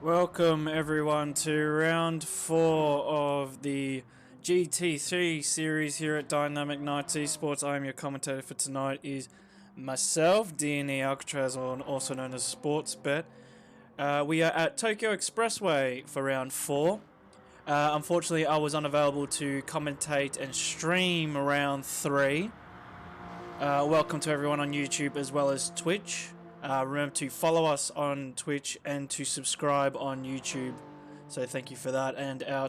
Welcome everyone to round 4 of the GT3 series here at Dynamic Nights Esports. I am your commentator for tonight is myself, DNEsports, also known as Sportsbet. We are at Tokyo Expressway for round 4. Unfortunately, I was unavailable to commentate and stream round 3. Welcome to everyone on YouTube as well as Twitch. Remember to follow us on Twitch and to subscribe on YouTube. So thank you for that. And our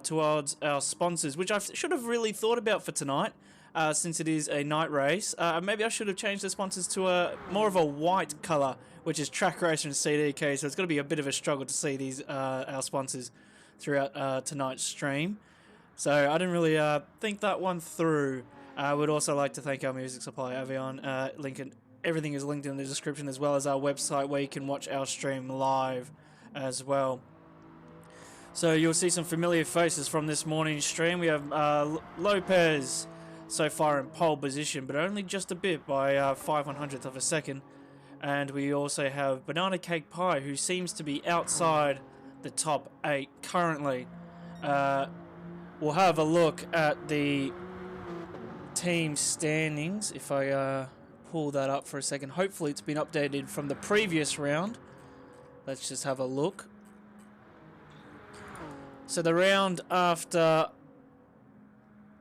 sponsors, which I should have really thought about for tonight, since it is a night race. Maybe I should have changed the sponsors to more of a white colour, which is Track Racer and CDK. So it's going to be a bit of a struggle to see these our sponsors throughout tonight's stream. So I didn't really think that one through. I would also like to thank our music supplier Avion. Everything is linked in the description, as well as our website where you can watch our stream live as well. So you'll see some familiar faces from this morning's stream. We have Lopez so far in pole position, but only just a bit by 5/100th of a second. And we also have Banana Cake Pie, who seems to be outside the top 8 currently. We'll have a look at the team standings if I pull that up for a second. Hopefully it's been updated from the previous round. Let's just have a look. So the round after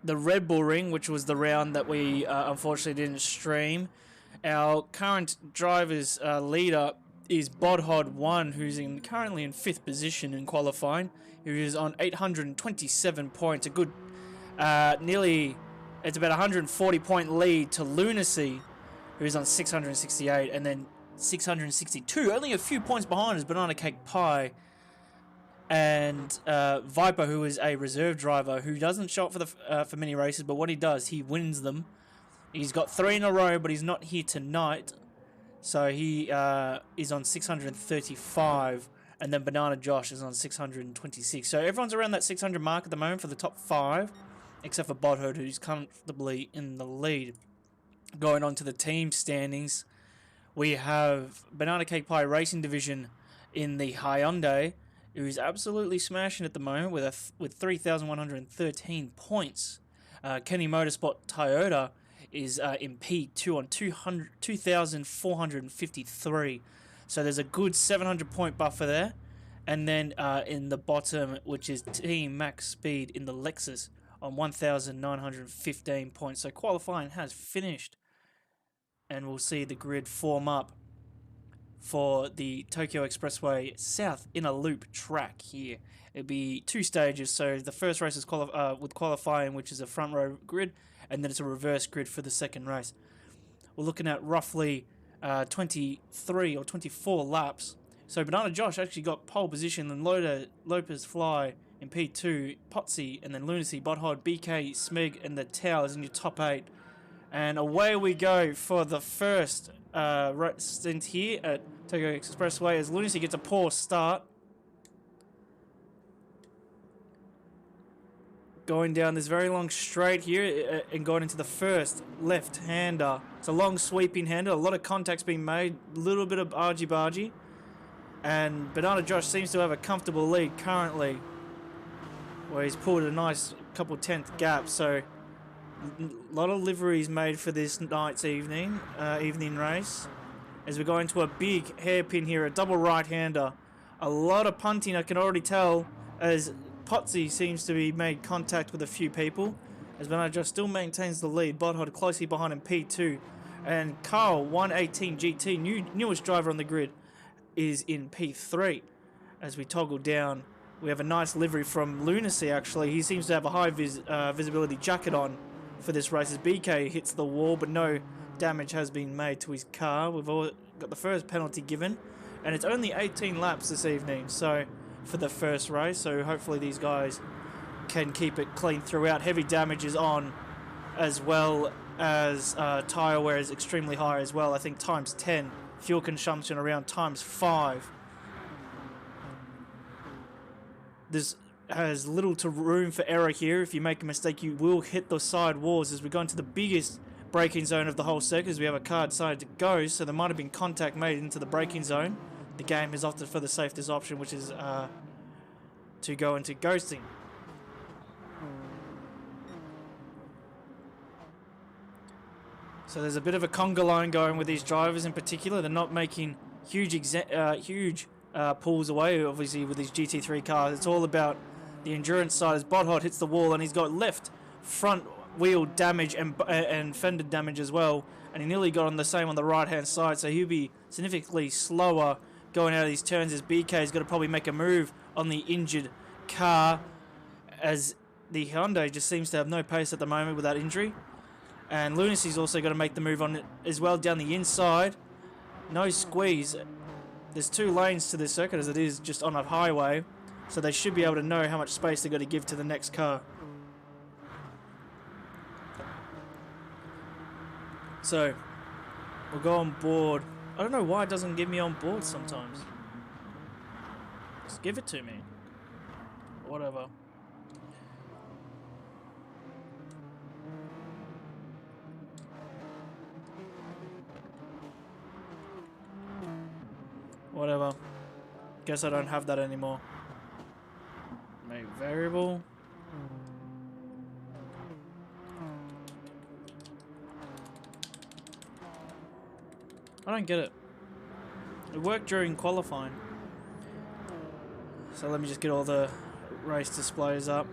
the Red Bull Ring, which was the round that we unfortunately didn't stream, our current driver's leader is Bodhod1, who's currently in 5th position in qualifying. He is on 827 points, a good it's about a 140 point lead to Lunacy, who's on 668, and then 662, only a few points behind is Banana Cake Pie, and Viper, who is a reserve driver who doesn't show up for many races, but what he does, he wins them. He's got 3 in a row, but he's not here tonight, so he is on 635, and then Banana Josh is on 626. So everyone's around that 600 mark at the moment for the top 5, except for Bodhod, who's comfortably in the lead. Going on to the team standings, we have Banana Cake Pie Racing Division in the Hyundai, who's absolutely smashing at the moment with 3,113 points. Kenny Motorsport Toyota is in P2 on 2,453. So there's a good 700 point buffer there. And then in the bottom, which is Team Max Speed in the Lexus, on 1,915 points. So qualifying has finished, and we'll see the grid form up for the Tokyo Expressway South Inner Loop track here. It'll be 2 stages. So the first race is with qualifying, which is a front row grid, and then it's a reverse grid for the second race. We're looking at roughly 23 or 24 laps. So Banana Josh actually got pole position, and Lopez Fly in P2, Potsy, and then Lunacy, Bodhod, BK, Smig, and the Towers in your top 8. And away we go for the first stint here at Tokyo Expressway as Lunacy gets a poor start. Going down this very long straight here and going into the first left-hander. It's a long sweeping hander, a lot of contacts being made, a little bit of argy-bargy. And Banana Josh seems to have a comfortable lead currently, where he's pulled a nice couple 10th gap. So a lot of liveries made for this night's evening race, as we go into a big hairpin here, a double right-hander. A lot of punting, I can already tell, as Potsy seems to be made contact with a few people, as Banana Josh still maintains the lead. Bodhod closely behind him, P2, and Carl 118 GT, newest driver on the grid, is in P3. As we toggle down, we have a nice livery from Lunacy. Actually, he seems to have a high visibility jacket on for this race as BK hits the wall, but no damage has been made to his car. We've all got the first penalty given, and it's only 18 laps this evening, so for the first race, so hopefully these guys can keep it clean throughout. Heavy damage is on, as well as tyre wear is extremely high as well. I think times 10, fuel consumption around times 5. There's has little to room for error here. If you make a mistake, you will hit the side walls as we go into the biggest braking zone of the whole circuit, as we have a car decided to go, so there might have been contact made into the braking zone. The game has opted for the safest option, which is to go into ghosting. So there's a bit of a conga line going with these drivers in particular. They're not making huge pulls away, obviously, with these GT3 cars. It's all about the endurance side as Bodhot hits the wall, and he's got left front wheel damage and fender damage as well. And he nearly got on the same on the right-hand side, so he'll be significantly slower going out of these turns as BK's got to probably make a move on the injured car, as the Hyundai just seems to have no pace at the moment with that injury. And Lunacy's also got to make the move on it as well down the inside. No squeeze. There's 2 lanes to this circuit as it is just on a highway, so they should be able to know how much space they've got to give to the next car. So, we'll go on board. I don't know why it doesn't give me on board sometimes. Just give it to me. Whatever. Whatever. Guess I don't have that anymore. Make variable. I don't get it. It worked during qualifying. So let me just get all the race displays up.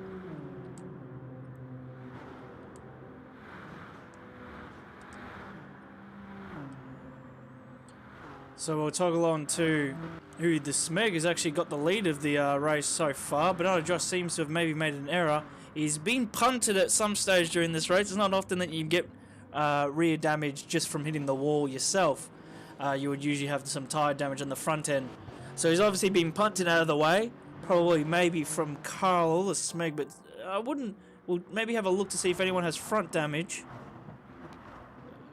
So we'll toggle on to who the Smeg has actually got the lead of the race so far. Bernardo Josh seems to have maybe made an error. He's been punted at some stage during this race. It's not often that you get rear damage just from hitting the wall yourself. You would usually have some tire damage on the front end. So he's obviously been punted out of the way. Probably maybe from Carl or the Smeg, but I wouldn't... We'll maybe have a look to see if anyone has front damage.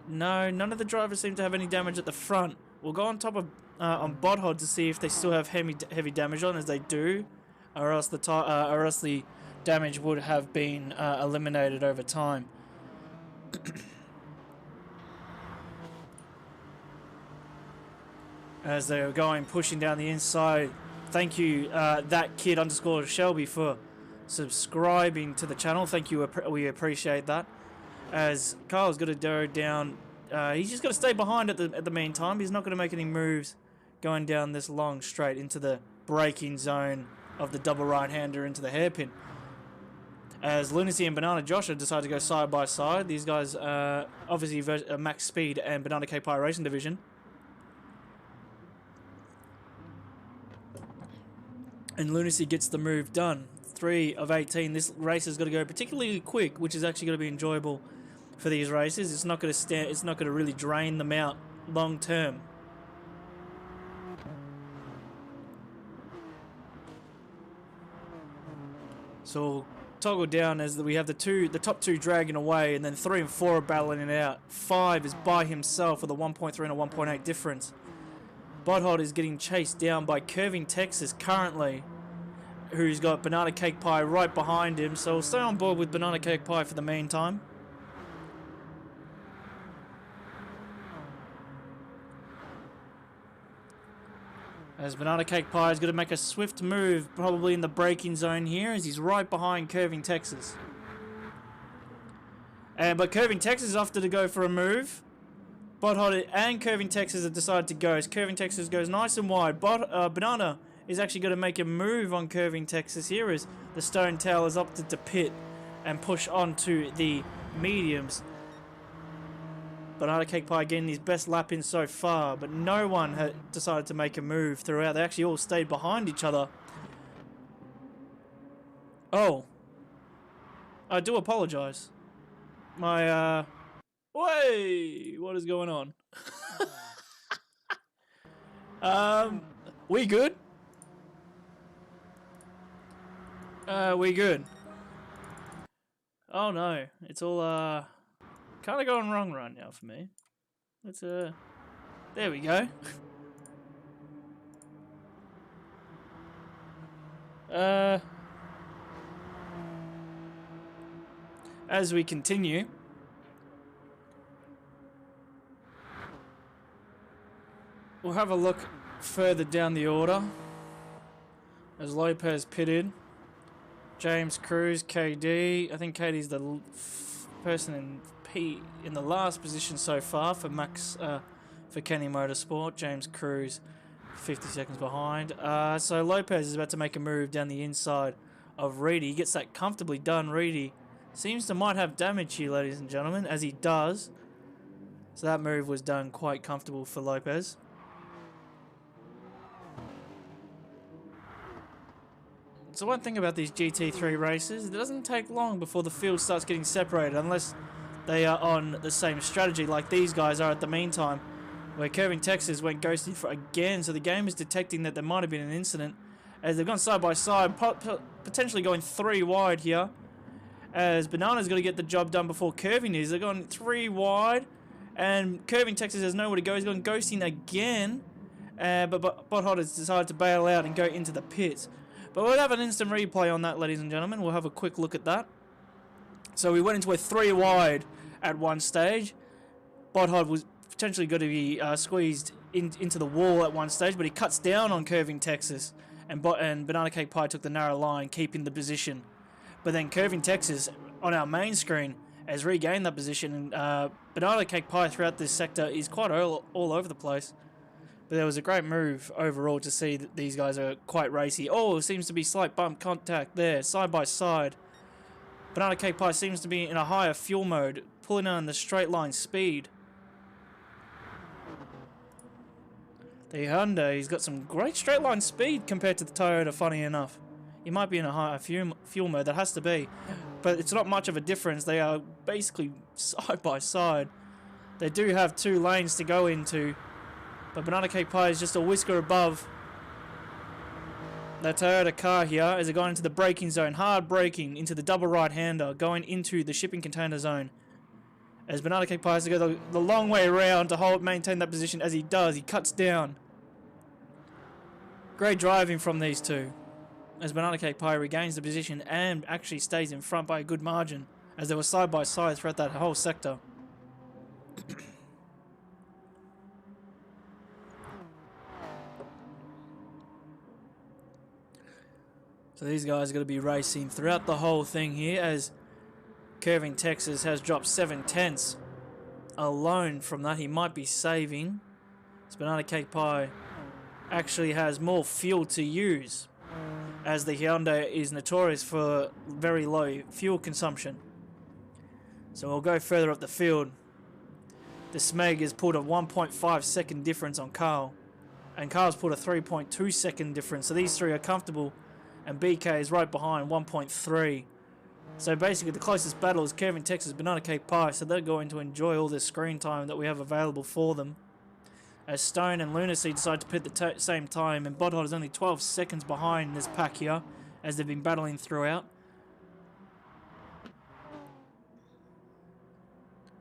No, none of the drivers seem to have any damage at the front. We'll go on top of on Bodhod to see if they still have heavy damage on, as they do, or else the damage would have been eliminated over time. As they are going, pushing down the inside. Thank you, that kid _ Shelby, for subscribing to the channel. Thank you, we appreciate that. As Carl's got to go down. He's just got to stay behind at the meantime. He's not going to make any moves going down this long straight into the braking zone of the double right-hander into the hairpin. As Lunacy and Banana Josh have decided to go side by side. These guys obviously Max Speed and Banana Cake Pie Racing Division. And Lunacy gets the move done. 3 of 18. This race is going to go particularly quick, which is actually going to be enjoyable for these races. It's not going to stand. It's not going to really drain them out long term. So we'll toggle down as we have the top 2 dragging away, and then 3 and 4 are battling it out. 5 is by himself with a 1.3 and a 1.8 difference. Bodhod is getting chased down by Curving Texas currently, who's got Banana Cake Pie right behind him. So we'll stay on board with Banana Cake Pie for the meantime. As Banana Cake Pie is going to make a swift move, probably in the braking zone here, as he's right behind Curving Texas. But Curving Texas opted to go for a move. Bodhod and Curving Texas have decided to go. As Curving Texas goes nice and wide. Banana is actually going to make a move on Curving Texas here, as the Stone Tail has opted to pit and push on to the mediums. Banana Cake Pie getting his best lap in so far, but no one had decided to make a move throughout. They actually all stayed behind each other. Oh. I do apologize. My, Wait! What is going on? We good? We good. Oh no, it's all, kind of going wrong right now for me. Let's, there we go. As we continue, we'll have a look further down the order. As Lopez pitted, James Cruz, KD. I think KD's the person in the last position so far for for Kenny Motorsport. James Cruz 50 seconds behind. So Lopez is about to make a move down the inside of Reedy. He gets that comfortably done. Reedy seems to might have damage here, ladies and gentlemen, as he does. So that move was done quite comfortable for Lopez. So one thing about these GT3 races, it doesn't take long before the field starts getting separated unless they are on the same strategy like these guys are at the meantime, where Curving Texas went ghosting for again. So the game is detecting that there might have been an incident as they've gone side by side, potentially going 3 wide here, as Banana's got to get the job done before Curving is. They're going 3 wide, and Curving Texas has nowhere to go. He's gone ghosting again, but Bot has decided to bail out and go into the pits. But we'll have an instant replay on that, ladies and gentlemen. We'll have a quick look at that. So we went into a 3 wide at one stage. Bot was potentially going to be squeezed into the wall at one stage, but he cuts down on Curving Texas, and Banana Cake Pie took the narrow line, keeping the position. But then Curving Texas on our main screen has regained that position, and Banana Cake Pie throughout this sector is quite all over the place. But there was a great move overall to see that these guys are quite racy. Oh, it seems to be slight bump contact there, side by side. Banana Cake Pie seems to be in a higher fuel mode, pulling on the straight line speed. The Hyundai's got some great straight line speed compared to the Toyota, funny enough. He might be in a higher fuel mode, that has to be. But it's not much of a difference, they are basically side by side. They do have 2 lanes to go into, but Banana Cake Pie is just a whisker above the Toyota car here as they're going into the braking zone, hard braking into the double right-hander, going into the shipping container zone. As Banana Cake Pie has to go the long way around to maintain that position. As he does, he cuts down. Great driving from these two, as Banana Cake Pie regains the position and actually stays in front by a good margin, as they were side by side throughout that whole sector. So these guys are going to be racing throughout the whole thing here, as Curving Texas has dropped 7/10 alone from that. He might be saving, as Banana Cake Pie actually has more fuel to use, as the Hyundai is notorious for very low fuel consumption. So we'll go further up the field. The Smeg has pulled a 1.5 second difference on Carl, and Carl's pulled a 3.2 second difference. So these three are comfortable, and BK is right behind, 1.3. So basically the closest battle is Curving Texas, Banana Cake Pie, so they're going to enjoy all this screen time that we have available for them. As Stone and Lunacy decide to pit at the same time, and Bodhot is only 12 seconds behind this pack here, as they've been battling throughout.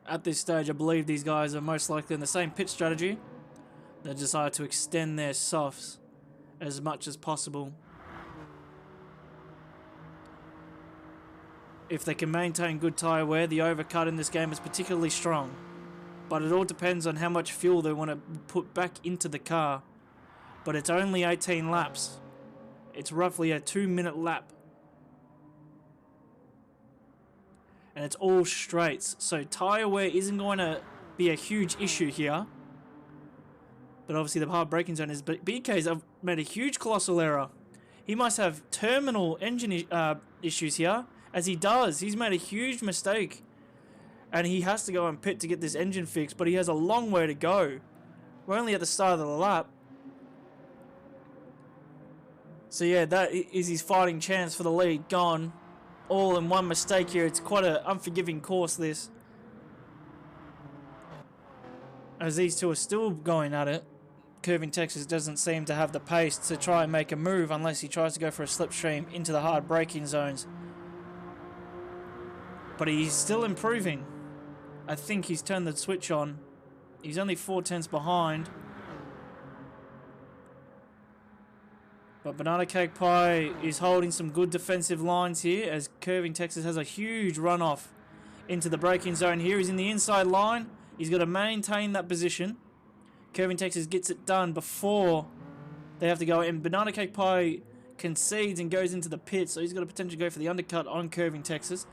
At this stage, I believe these guys are most likely in the same pit strategy. They decide to extend their softs as much as possible. If they can maintain good tyre wear, the overcut in this game is particularly strong. But it all depends on how much fuel they want to put back into the car. But it's only 18 laps. It's roughly a 2-minute lap. And it's all straights. So tyre wear isn't going to be a huge issue here. But obviously the hard braking zone is. But BK's made a huge colossal error. He must have terminal engine issues here. As he does. He's made a huge mistake. And he has to go and pit to get this engine fixed, but he has a long way to go. We're only at the start of the lap. So yeah, that is his fighting chance for the lead gone. All in one mistake here. It's quite an unforgiving course, this. As these two are still going at it. Curving Texas doesn't seem to have the pace to try and make a move unless he tries to go for a slipstream into the hard braking zones. But he's still improving. I think he's turned the switch on. He's only 4/10 behind. But Banana Cake Pie is holding some good defensive lines here, as Curving Texas has a huge runoff into the braking zone here. He's in the inside line. He's got to maintain that position. Curving Texas gets it done before they have to go in. Banana Cake Pie concedes and goes into the pit, so he's got to potentially go for the undercut on Curving Texas.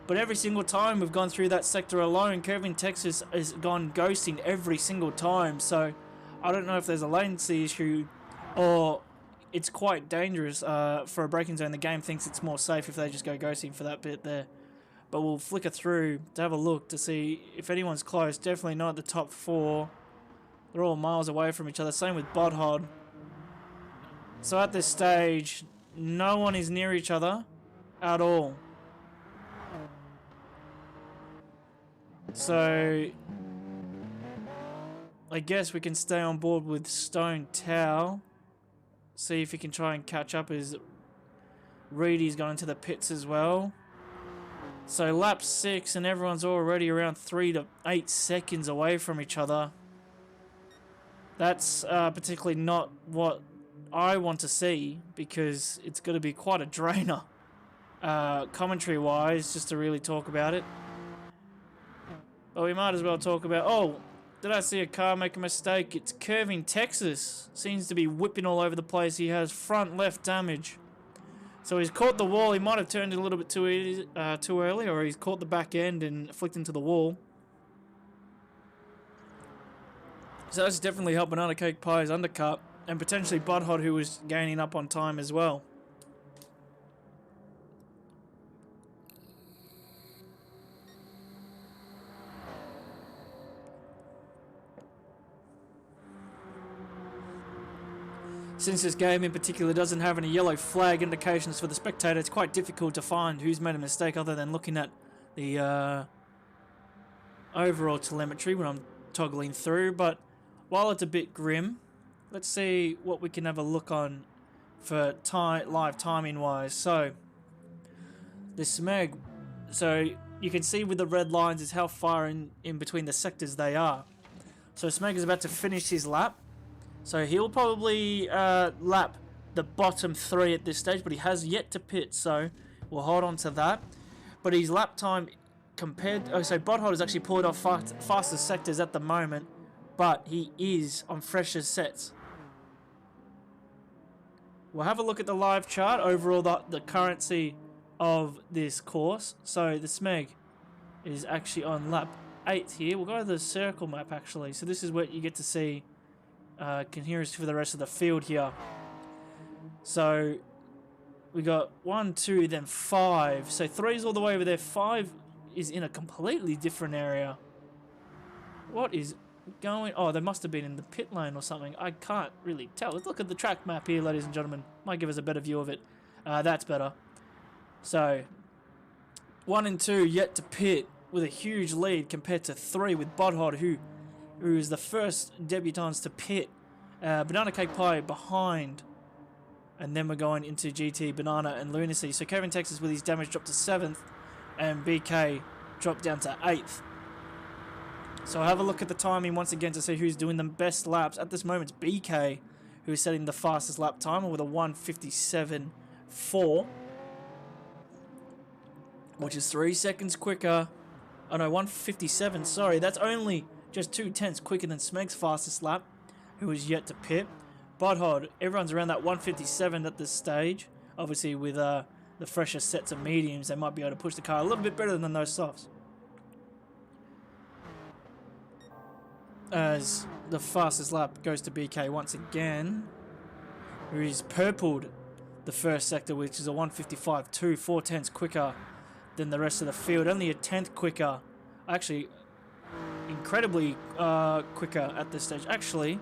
But every single time we've gone through that sector alone, Curving Texas has gone ghosting every single time. So I don't know if there's a latency issue or it's quite dangerous for a braking zone. The game thinks it's more safe if they just go ghosting for that bit there. But we'll flicker through to have a look to see if anyone's close. Definitely not the top 4. They're all miles away from each other. Same with Bodhod. So at this stage, no one is near each other at all. So I guess we can stay on board with Stone Towel. See if he can try and catch up as Reedy's gone into the pits as well. So lap 6 and everyone's already around 3 to 8 seconds away from each other. That's particularly not what I want to see, because it's going to be quite a drainer commentary wise just to really talk about it. But we might as well talk about... Oh, did I see a car make a mistake? It's Curving Texas. Seems to be whipping all over the place. He has front left damage. So he's caught the wall. He might have turned it a little bit too early, or he's caught the back end and flicked into the wall. So that's definitely helped Banana Cake Pie's undercut, and potentially Budhod, who was gaining up on time as well. Since this game in particular doesn't have any yellow flag indications for the spectator, it's quite difficult to find who's made a mistake other than looking at the overall telemetry when I'm toggling through. But while it's a bit grim, let's see what we can have a look on for live timing wise. So the Smeg, so you can see with the red lines is how far in between the sectors they are. So Smeg is about to finish his lap. So he'll probably lap the bottom 3 at this stage, but he has yet to pit, so we'll hold on to that. But his lap time compared... Oh, so Bodhod has actually pulled off fastest sectors at the moment, but he is on fresher sets. We'll have a look at the live chart, overall the currency of this course. So the Smeg is actually on lap 8 here. We'll go to the circle map actually. So this is where you get to see coherence for the rest of the field here. So we got 1, 2, then 5. So 3 is all the way over there. 5 is in a completely different area. What is going... Oh, they must have been in the pit lane or something. I can't really tell. Let's look at the track map here, ladies and gentlemen. Might give us a better view of it. That's better. So 1 and 2 yet to pit with a huge lead compared to 3 with Bodhod, who is the first debutants to pit. Banana Cake Pie behind. And then we're going into GT, Banana, and Lunacy. So Kevin Texas with his damage dropped to 7th. And BK dropped down to 8th. So I'll have a look at the timing once again to see who's doing the best laps. At this moment, it's BK who's setting the fastest lap timer with a 1:57.4. Which is 3 seconds quicker. Oh no, 1:57, sorry. That's only just 2/10 quicker than Smeg's fastest lap, who is yet to pit. Bodhod, everyone's around that 1:57 at this stage. Obviously, with the fresher sets of mediums, they might be able to push the car a little bit better than those softs. As the fastest lap goes to BK once again, who is purpled the first sector, which is a 1:55.2, 4/10 quicker than the rest of the field. Only a 10th quicker. Actually, incredibly quicker at this stage. Actually,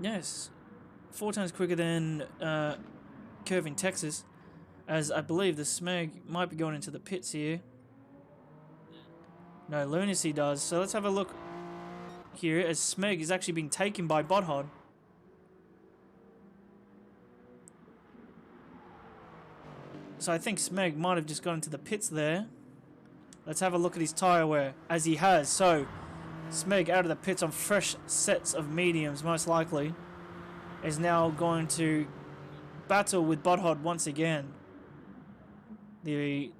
yes, 4 times quicker than Curving Texas, as I believe the Smeg might be going into the pits here. No, Lunacy does. So let's have a look here as Smeg is actually being taken by Bodhod. So I think Smeg might have just gone into the pits there. Let's have a look at his tyre wear, as he has. So Smeg out of the pits on fresh sets of mediums, most likely, is now going to battle with Bodhod once again. The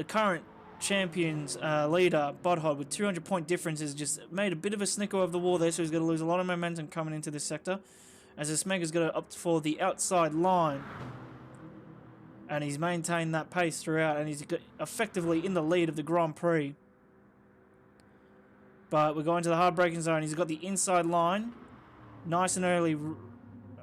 current champions leader, Bodhod, with 200 point difference, has just made a bit of a snicker of the wall there, so he's going to lose a lot of momentum coming into this sector. as the Smega's going to opt for the outside line. And he's maintained that pace throughout, and he's effectively in the lead of the Grand Prix. But we're going to the hard braking zone. He's got the inside line. Nice and early.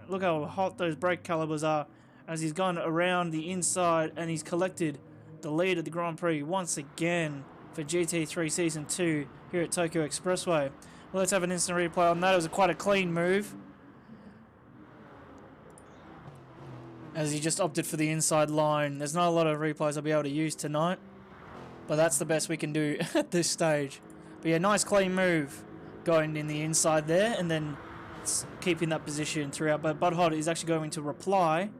Look how hot those brake calibers are as he's gone around the inside, and he's collected the lead at the Grand Prix once again for GT3 Season 2 here at Tokyo Expressway. Well, let's have an instant replay on that. It was quite a clean move, as he just opted for the inside line. There's not a lot of replays I'll be able to use tonight, but that's the best we can do at this stage. But yeah, nice clean move going in the inside there, and then keeping that position throughout. But Budhod is actually going to reply,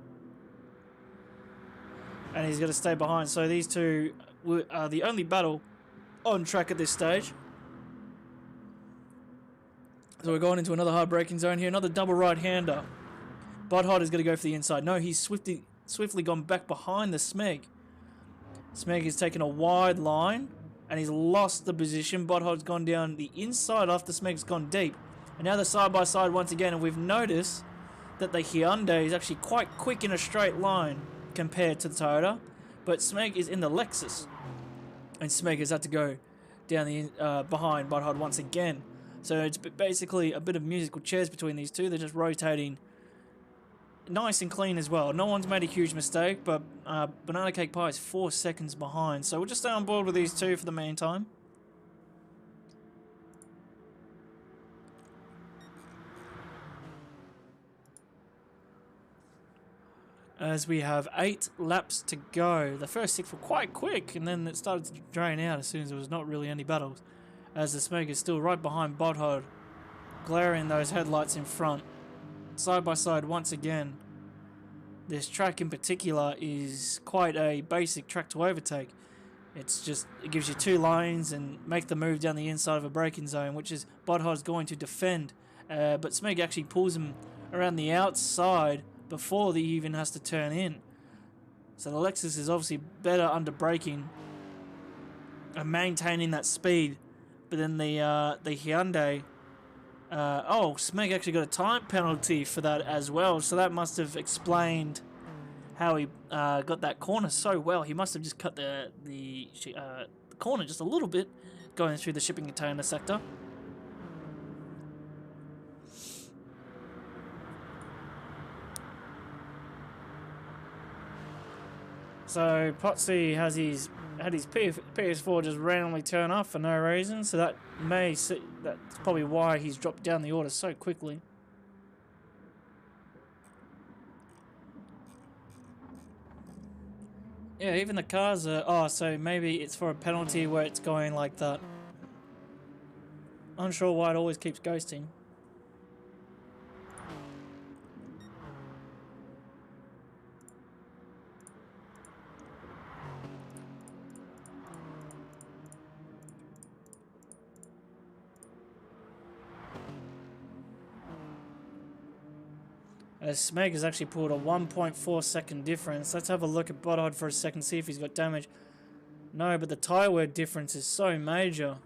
and he's going to stay behind. So these two are the only battle on track at this stage. So we're going into another hard braking zone here, another double right-hander. Budhod is going to go for the inside. No, he's swiftly gone back behind the Smeg. Smeg is taking a wide line, and he's lost the position. Budhod's gone down the inside after Smeg's gone deep. And now they're side by side once again, and we've noticed that the Hyundai is actually quite quick in a straight line compared to the Toyota, but Smeg is in the Lexus, and Smeg has had to go down the behind Budhod once again. So it's basically a bit of musical chairs between these two. They're just rotating nice and clean as well. No one's made a huge mistake, but Banana Cake Pie is 4 seconds behind. So we'll just stay on board with these two for the meantime. As we have 8 laps to go. The first 6 were quite quick, and then it started to drain out as soon as there was not really any battles. As the Smeg is still right behind Budhod, glaring those headlights in front. Side by side once again. This track in particular is quite a basic track to overtake. It's just, it gives you 2 lanes and make the move down the inside of a braking zone, which is Budhod's going to defend. But Smeg actually pulls him around the outside before he even has to turn in. So the Lexus is obviously better under braking and maintaining that speed. But then the Hyundai, oh, Smeg actually got a time penalty for that as well. So that must have explained how he got that corner so well. He must have just cut the corner just a little bit going through the shipping container sector. So Potsy has had his PS4 just randomly turn off for no reason, so that's probably why he's dropped down the order so quickly. Yeah, even the cars are... Oh, so maybe it's for a penalty where it's going like that. Unsure why it always keeps ghosting. Smeg has actually pulled a 1.4 second difference. Let's have a look at Budhod for a second, see if he's got damage. No, but the tyre wear difference is so major.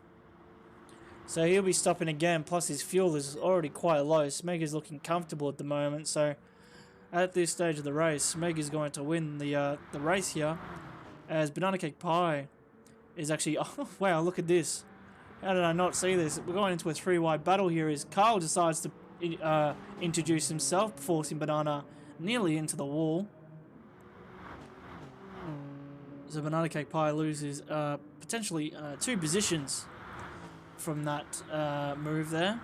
So he'll be stopping again, plus his fuel is already quite low. Smeg is looking comfortable at the moment, so at this stage of the race, Smeg is going to win the race here, as Banana Cake Pie is actually... Oh, wow, look at this. How did I not see this? We're going into a 3-wide battle here as Carl decides to introduce himself, forcing Banana nearly into the wall. So Banana Cake Pie loses potentially 2 positions from that move there.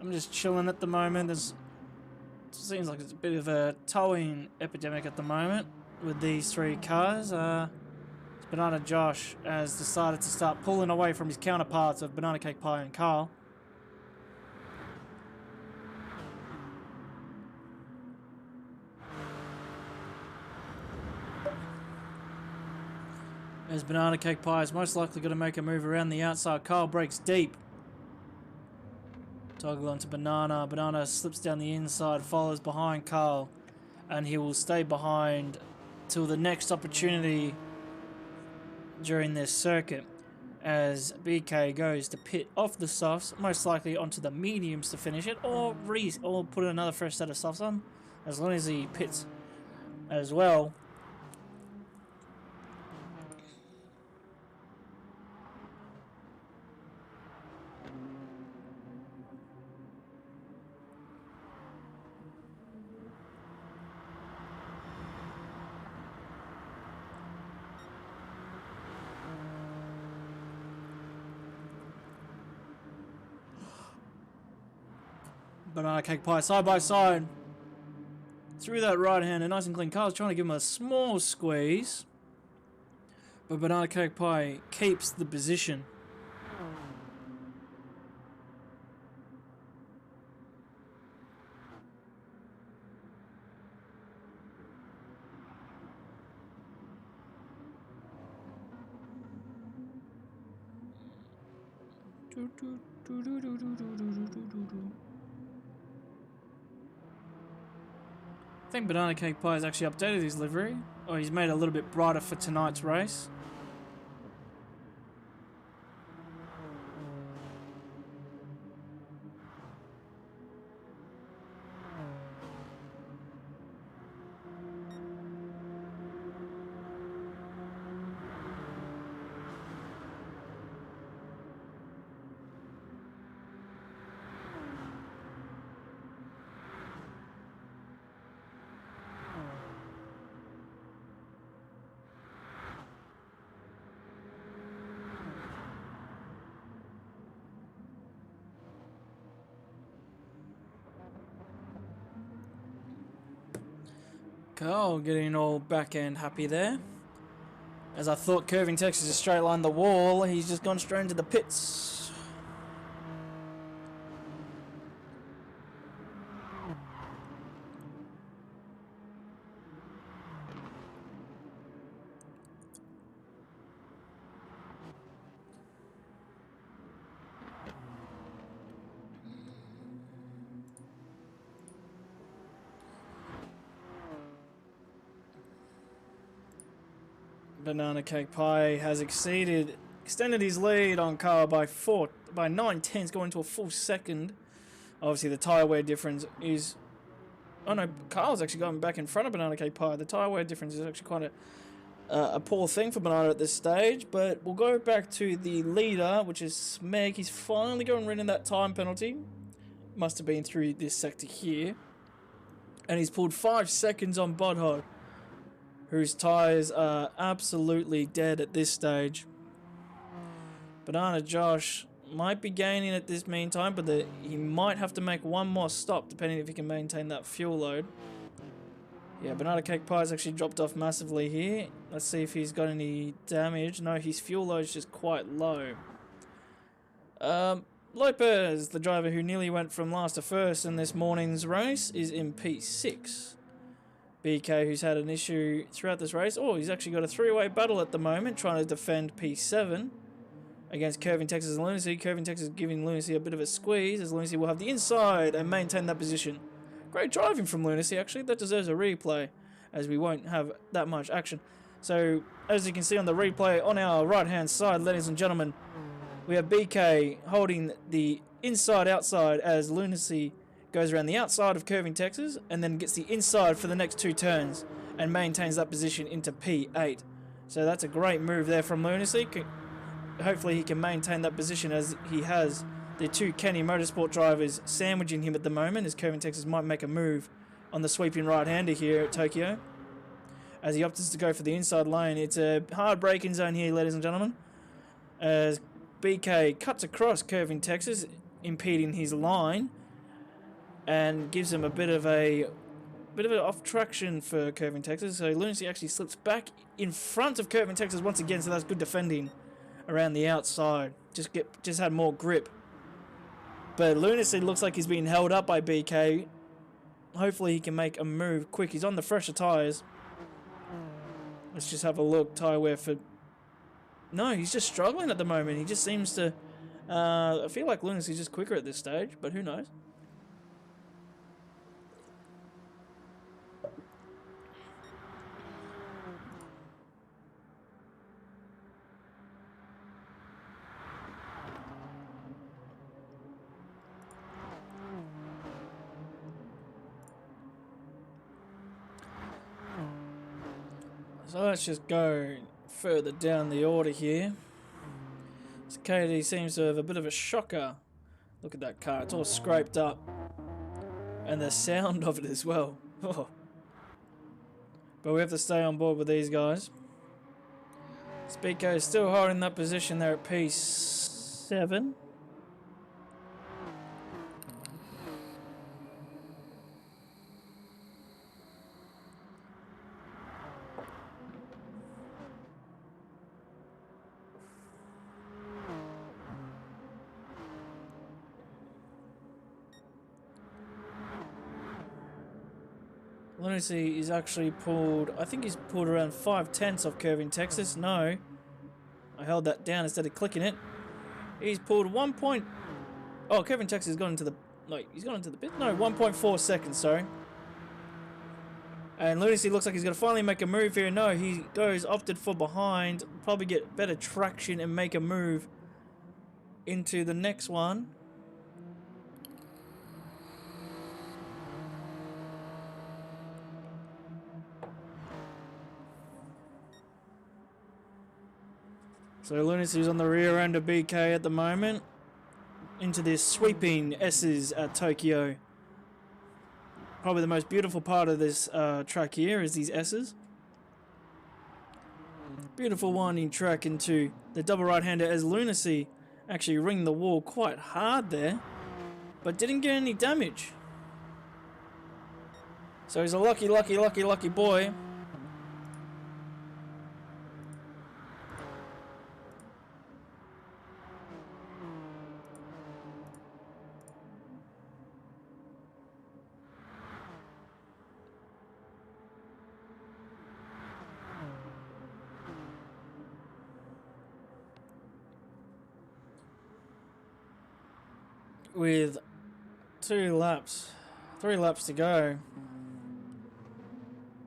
I'm just chilling at the moment. It seems like it's a bit of a towing epidemic at the moment with these 3 cars. Banana Josh has decided to start pulling away from his counterparts of Banana Cake Pie and Carl. As Banana Cake Pie is most likely going to make a move around the outside. Kyle breaks deep. Toggle onto Banana. Banana slips down the inside, follows behind Carl, and he will stay behind till the next opportunity during this circuit, as BK goes to pit off the softs, most likely onto the mediums to finish it, or put another fresh set of softs on, as long as he pits as well. Banana Cake Pie side by side through that right hand, and nice and clean. Carl's trying to give him a small squeeze, but Banana Cake Pie keeps the position. I think Banana Cake Pie has actually updated his livery, or he's made it a little bit brighter for tonight's race. Carl getting all back end happy there. As I thought Curving Texas is straight line the wall, he's just gone straight into the pits. Banana Cake Pie has extended his lead on Carl by 9/10, going to a full second. Obviously, the tyre wear difference is... Oh no, Carl's actually going back in front of Banana Cake Pie. The tyre wear difference is actually quite a poor thing for Banana at this stage. But we'll go back to the leader, which is Smeg. He's finally going rid of that time penalty. Must have been through this sector here. And he's pulled 5 seconds on Bodhod, whose tyres are absolutely dead at this stage. Banana Josh might be gaining at this meantime, but he might have to make one more stop, depending if he can maintain that fuel load. Yeah, Banana Cake Pie's actually dropped off massively here. Let's see if he's got any damage. No, his fuel load's just quite low. Lopez, the driver who nearly went from last to first in this morning's race, is in P6. BK, who's had an issue throughout this race. Oh, he's actually got a 3-way battle at the moment, trying to defend P7 against Curving Texas and Lunacy. Curving Texas giving Lunacy a bit of a squeeze, as Lunacy will have the inside and maintain that position. Great driving from Lunacy, actually. That deserves a replay, as we won't have that much action. So, as you can see on the replay, on our right-hand side, ladies and gentlemen, we have BK holding the inside-outside as Lunacy goes around the outside of Curving Texas and then gets the inside for the next 2 turns and maintains that position into P8. So that's a great move there from Lunacy. Hopefully he can maintain that position, as he has the 2 Kenny Motorsport drivers sandwiching him at the moment, as Curving Texas might make a move on the sweeping right-hander here at Tokyo, as he opts to go for the inside lane. It's a hard braking zone here, ladies and gentlemen, as BK cuts across Curving Texas, impeding his line, and gives him a bit of an off traction for Curving Texas. So Lunacy actually slips back in front of Curving Texas once again, so that's good defending around the outside. Just had more grip. But Lunacy looks like he's being held up by BK. Hopefully he can make a move quick. He's on the fresher tyres. Let's just have a look. Tyre wear for No, he's just struggling at the moment. He just seems to... I feel like Lunacy's just quicker at this stage, but who knows? So let's just go further down the order here. So KD seems to have a bit of a shocker. Look at that car, it's all scraped up. And the sound of it as well. Oh. But we have to stay on board with these guys. Speako is still holding that position there at P7. Lunacy is actually pulled, I think he's pulled around 5/10 off Kevin Texas. No, I held that down instead of clicking it. He's pulled 1 point. Oh, Kevin Texas has gone into the, like, he's gone into the bit. No, 1.4 seconds, sorry. And Lunacy looks like he's going to finally make a move here. No, he goes, opted for behind. Probably get better traction and make a move into the next one. So Lunacy's on the rear end of BK at the moment. Into this sweeping S's at Tokyo. Probably the most beautiful part of this track here is these S's. Beautiful winding track into the double right-hander as Lunacy actually ringed the wall quite hard there. But didn't get any damage. So he's a lucky boy. With 3 laps to go.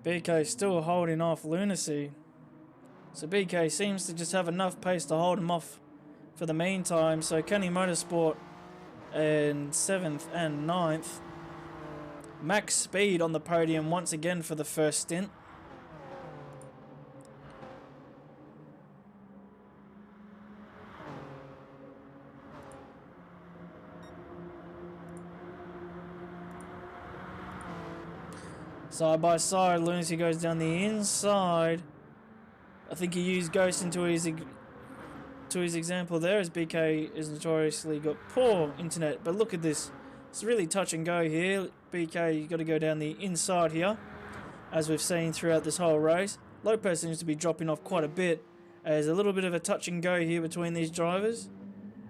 BK still holding off Lunacy. So BK seems to just have enough pace to hold him off for the meantime. So Kenny Motorsport in 7th and 9th. Max Speed on the podium once again for the first stint. Side by side, Lunacy goes down the inside. I think he used Ghost into his example there, as BK has notoriously got poor internet. But look at this. It's really touch and go here. BK, you've got to go down the inside here, as we've seen throughout this whole race. Lopez seems to be dropping off quite a bit. There's a little bit of a touch and go here between these drivers.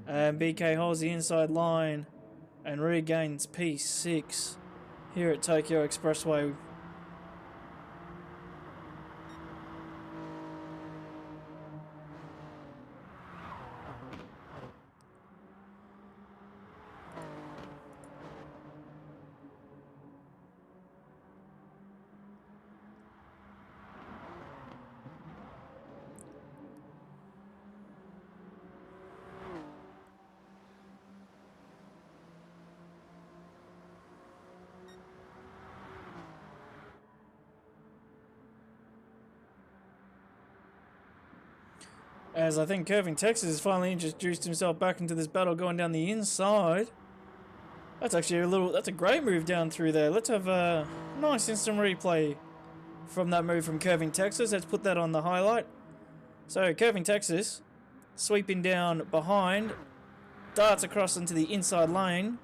And BK holds the inside line and regains P6 here at Tokyo Expressway. As I think Kevin Texas has finally introduced himself back into this battle, going down the inside. That's actually that's a great move down through there. Let's have a nice instant replay from that move from Kevin Texas. Let's put that on the highlight. So Kevin Texas sweeping down behind, darts across into the inside lane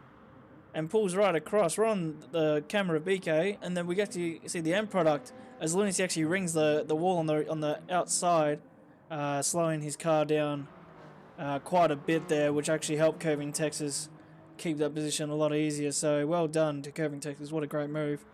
and pulls right across. We're on the camera of BK, and then we get to see the end product as Lunacy actually rings the wall on the outside. Slowing his car down quite a bit there, which actually helped Kevin Texas keep that position a lot easier. So well done to Kevin Texas. What a great move.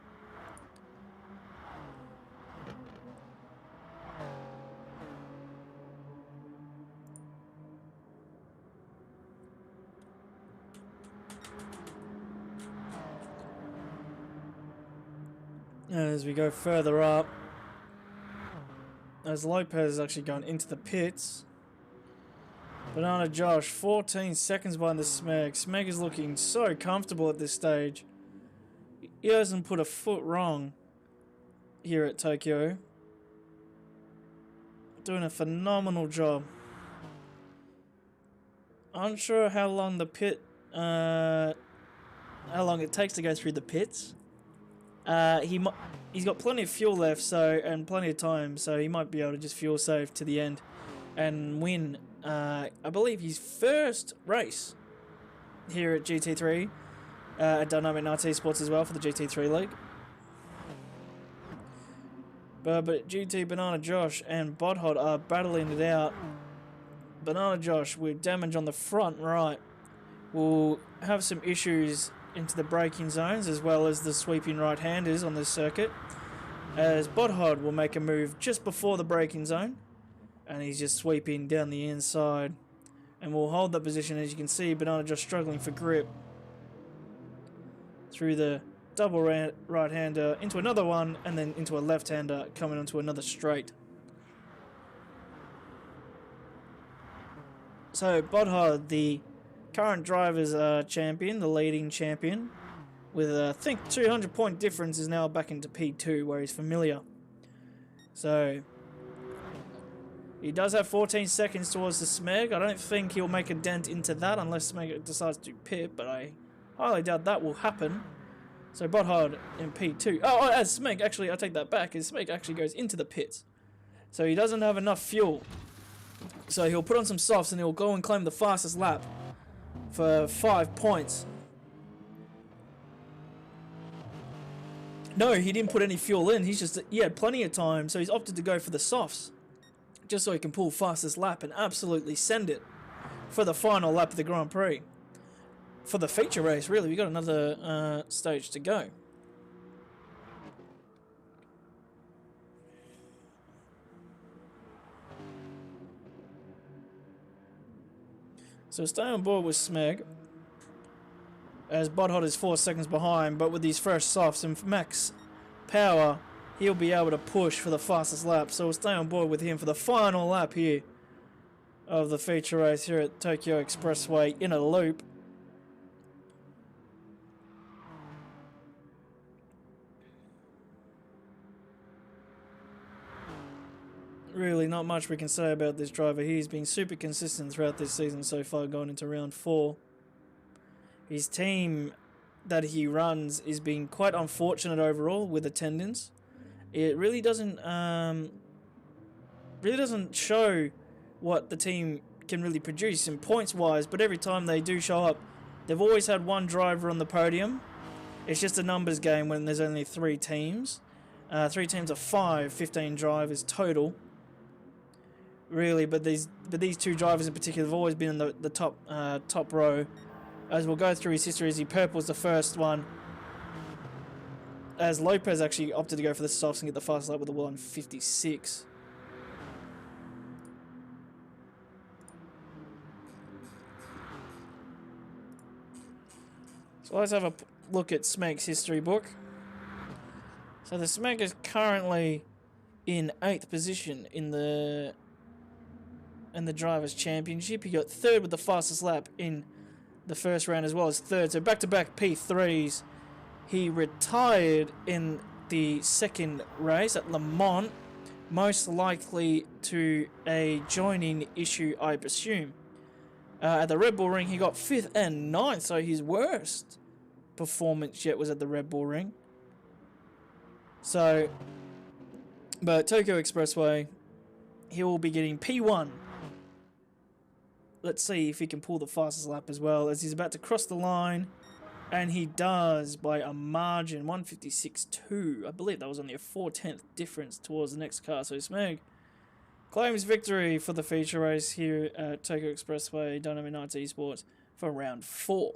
As we go further up, as Lopez is actually going into the pits. Banana Josh, 14 seconds behind the Smeg. Smeg is looking so comfortable at this stage. He hasn't put a foot wrong here at Tokyo. Doing a phenomenal job. Unsure how long the pit, how long it takes to go through the pits. He's got plenty of fuel left, and plenty of time, so he might be able to just fuel save to the end and win. I believe his first race here at GT3, at Dynamic Nights Esports as well for the GT3 League. But GT, Banana Josh and Bodhod are battling it out. Banana Josh with damage on the front right will have some issues into the braking zones as well as the sweeping right-handers on this circuit, as Bodhod will make a move just before the braking zone and he's just sweeping down the inside and will hold that position. As you can see, Banana Josh struggling for grip through the double right-hander into another one and then into a left-hander coming onto another straight. So Bodhod, the current drivers champion, the leading champion, with I think 200-point difference, is now back into P2 where he's familiar. So he does have 14 seconds towards the Smeg. I don't think he'll make a dent into that unless Smeg decides to pit, but I highly doubt that will happen. So Bodhod in P2. Oh, as Smeg, actually, I take that back, as Smeg actually goes into the pits. So he doesn't have enough fuel. So he'll put on some softs and he'll go and claim the fastest lap for 5 points. No, he didn't put any fuel in. He had plenty of time, so he's opted to go for the softs, just so he can pull fastest lap and absolutely send it for the final lap of the Grand Prix. For the feature race, really, we got another stage to go. So stay on board with Smeg, as Bodhod is 4 seconds behind, but with these fresh softs and max power, he'll be able to push for the fastest lap. So we'll stay on board with him for the final lap here of the feature race here at Tokyo Expressway in a loop. Really not much we can say about this driver. He's been super consistent throughout this season so far, going into round 4. His team that he runs is being quite unfortunate overall with attendance. It really doesn't show what the team can really produce in points wise, but every time they do show up, they've always had one driver on the podium. It's just a numbers game when there's only 3 teams. 3 teams of 5, 15 drivers total. Really, but these 2 drivers in particular have always been in the top row. As we'll go through his history, as he purples the first one, as Lopez actually opted to go for the softs and get the fast lap with a 1:56. So let's have a look at Smeg's history book. So the Smeg is currently in 8th position in the Drivers' Championship. He got 3rd with the fastest lap in the first round as well as 3rd. So back-to-back P3s. He retired in the second race at Le Mans, most likely to a joining issue, I presume. At the Red Bull Ring, he got 5th and 9th, so his worst performance yet was at the Red Bull Ring. So, but Tokyo Expressway, he will be getting P1. Let's see if he can pull the fastest lap as well, as he's about to cross the line. And he does by a margin, 1:56.2. I believe that was only a 4/10 difference towards the next car. So Smeg claims victory for the feature race here at Tokyo Expressway Dynamic Nights Esports for round 4.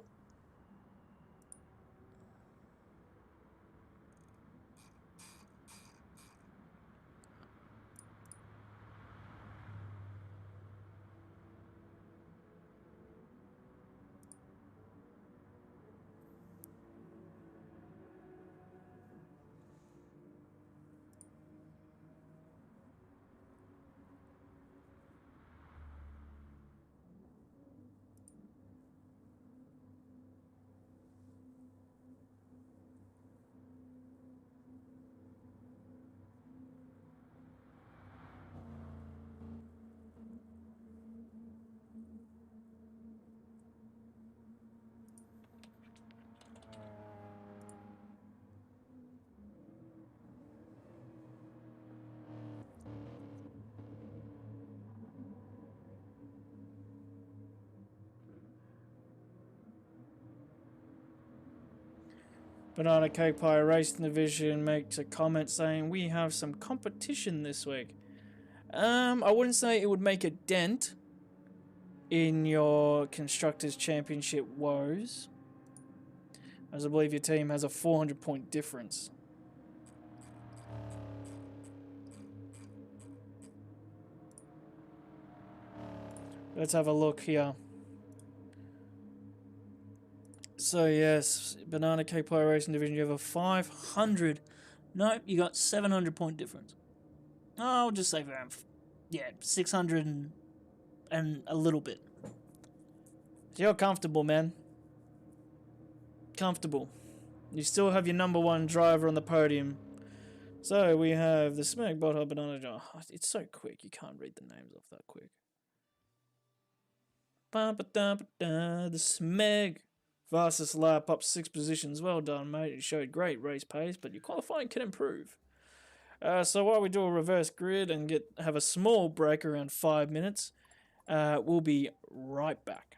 Banana Cake Pie Racing Division makes a comment saying we have some competition this week. I wouldn't say it would make a dent in your Constructors Championship woes, as I believe your team has a 400-point difference. Let's have a look here. So yes, Banana Cake Pie Racing Division, you have a 500. No, you got 700-point difference. I'll just say around, 600 and a little bit. So you're comfortable, man. Comfortable. You still have your number one driver on the podium. So we have the Smeg Bottle Banana Jar. It's so quick, you can't read the names off that quick. The Smeg. Fastest lap up 6 positions. Well done, mate. You showed great race pace, but your qualifying can improve. So while we do a reverse grid and have a small break around 5 minutes, we'll be right back.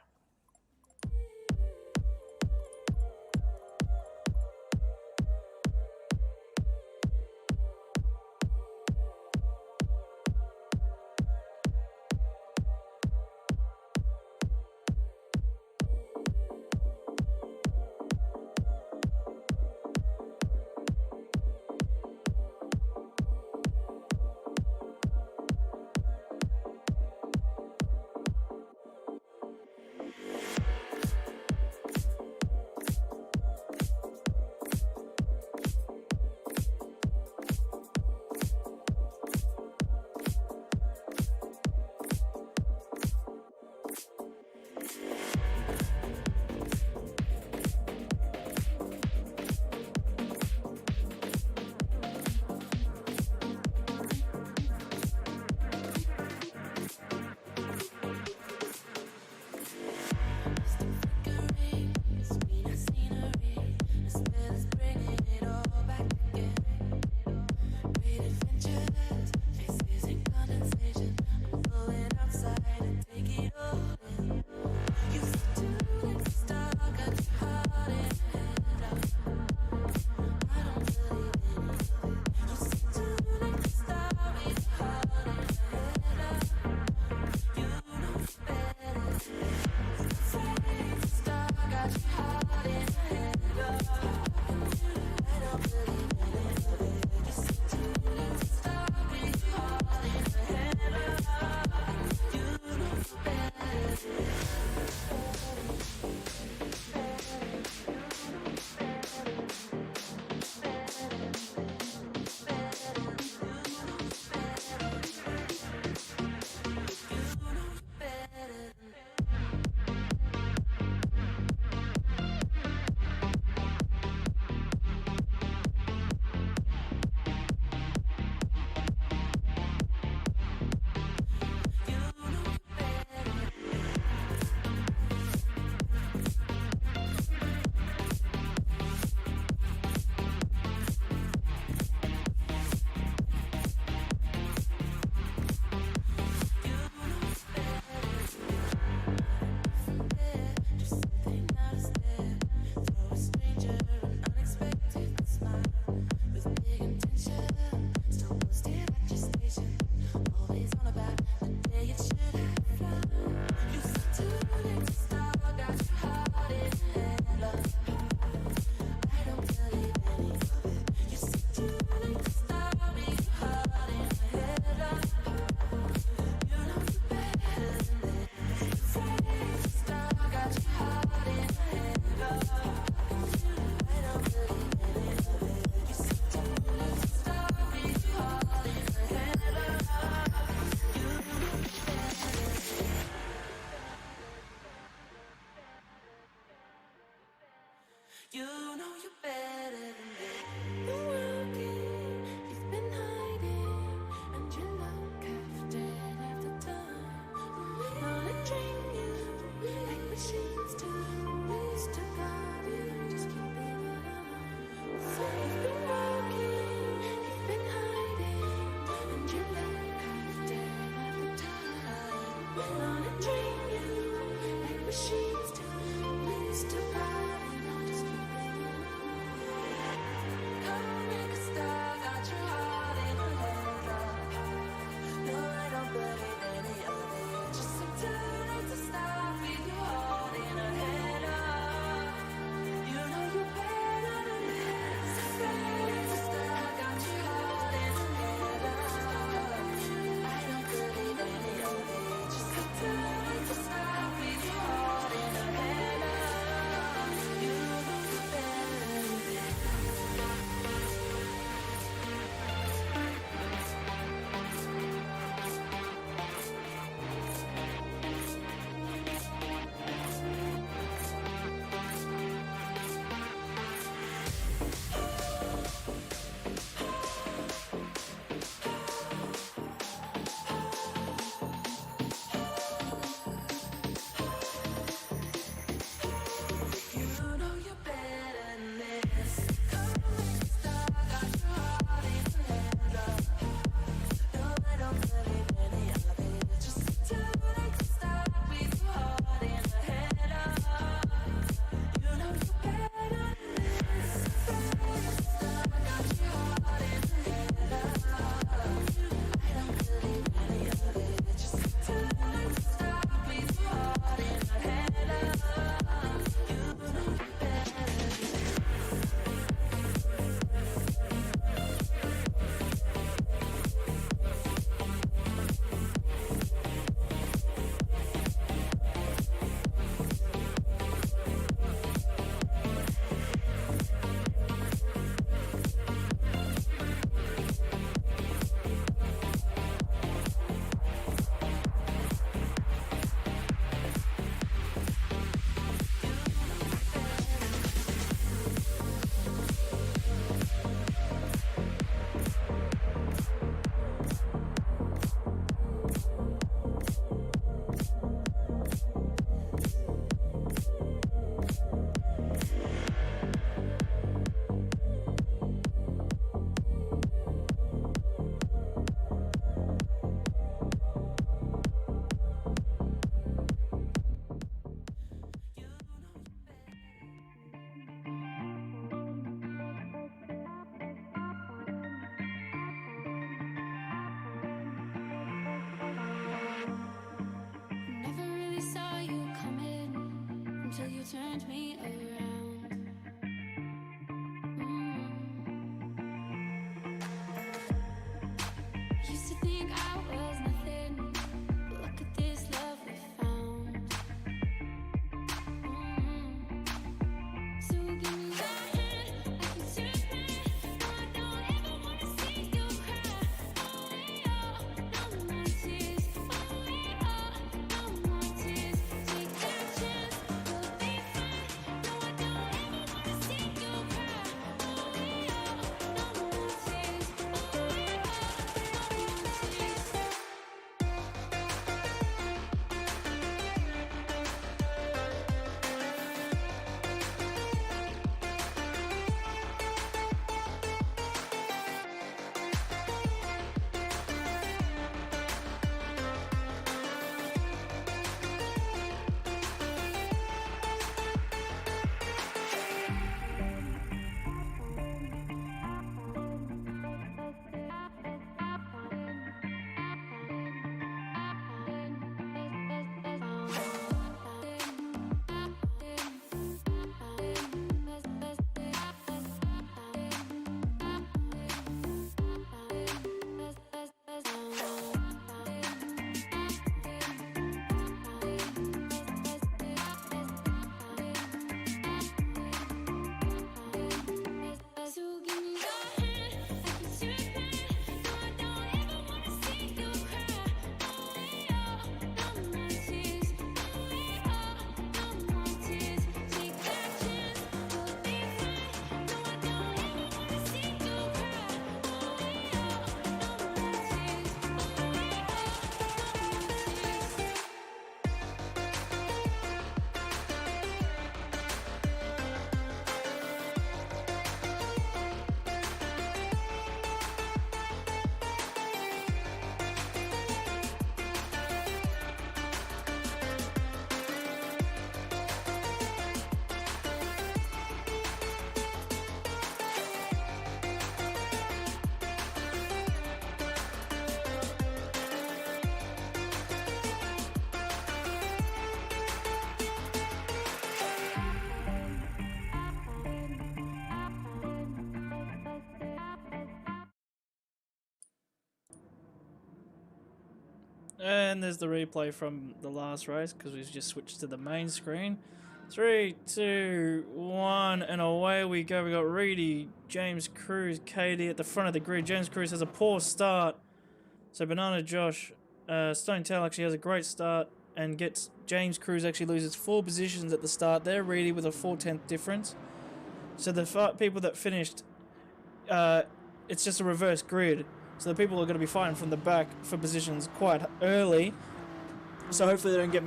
turned me around. Used to think I was nothing, but look at this love we found. So give me your hand, I can see the pain. No, I don't ever wanna see you cry. Oh yeah, no more tears. Oh yeah, no more tears. Take that chance, we'll be fine. No, I don't ever wanna see you cry. Oh yeah, no more tears. Oh yeah, no more tears. So give me your hand, I can see the pain. No, I don't ever wanna see you cry. Oh yeah, no more tears. Oh yeah, no more tears. Take that chance, we'll be fine. No, I don't ever wanna see you cry. Oh yeah, no more tears. Oh yeah, no more tears. And there's the replay from the last race because we've just switched to the main screen. 3, 2, 1, and away we go. We got Reedy, James Cruz, KD at the front of the grid. James Cruz has a poor start, so Banana Josh, Stone Tail actually has a great start and gets James Cruz actually loses 4 positions at the start there. Reedy with a 4/10 difference. So the people that finished, it's just a reverse grid. So the people are going to be fighting from the back for positions quite early. So hopefully they don't get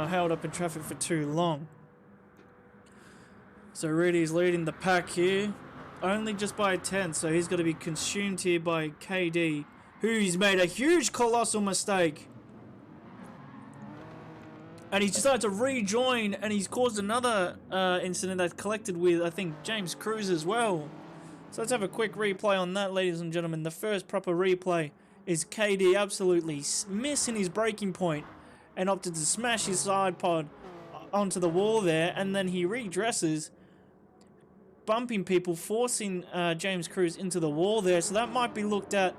held up in traffic for too long. So Reedy's leading the pack here, only just by a 10th. So he's going to be consumed here by KD, who's made a huge colossal mistake. And he's decided to rejoin, and he's caused another incident that's collected with, I think, James Cruz as well. So let's have a quick replay on that, ladies and gentlemen. The first proper replay is KD absolutely missing his braking point and opted to smash his side pod onto the wall there, and then he redresses, bumping people, forcing James Cruz into the wall there. So that might be looked at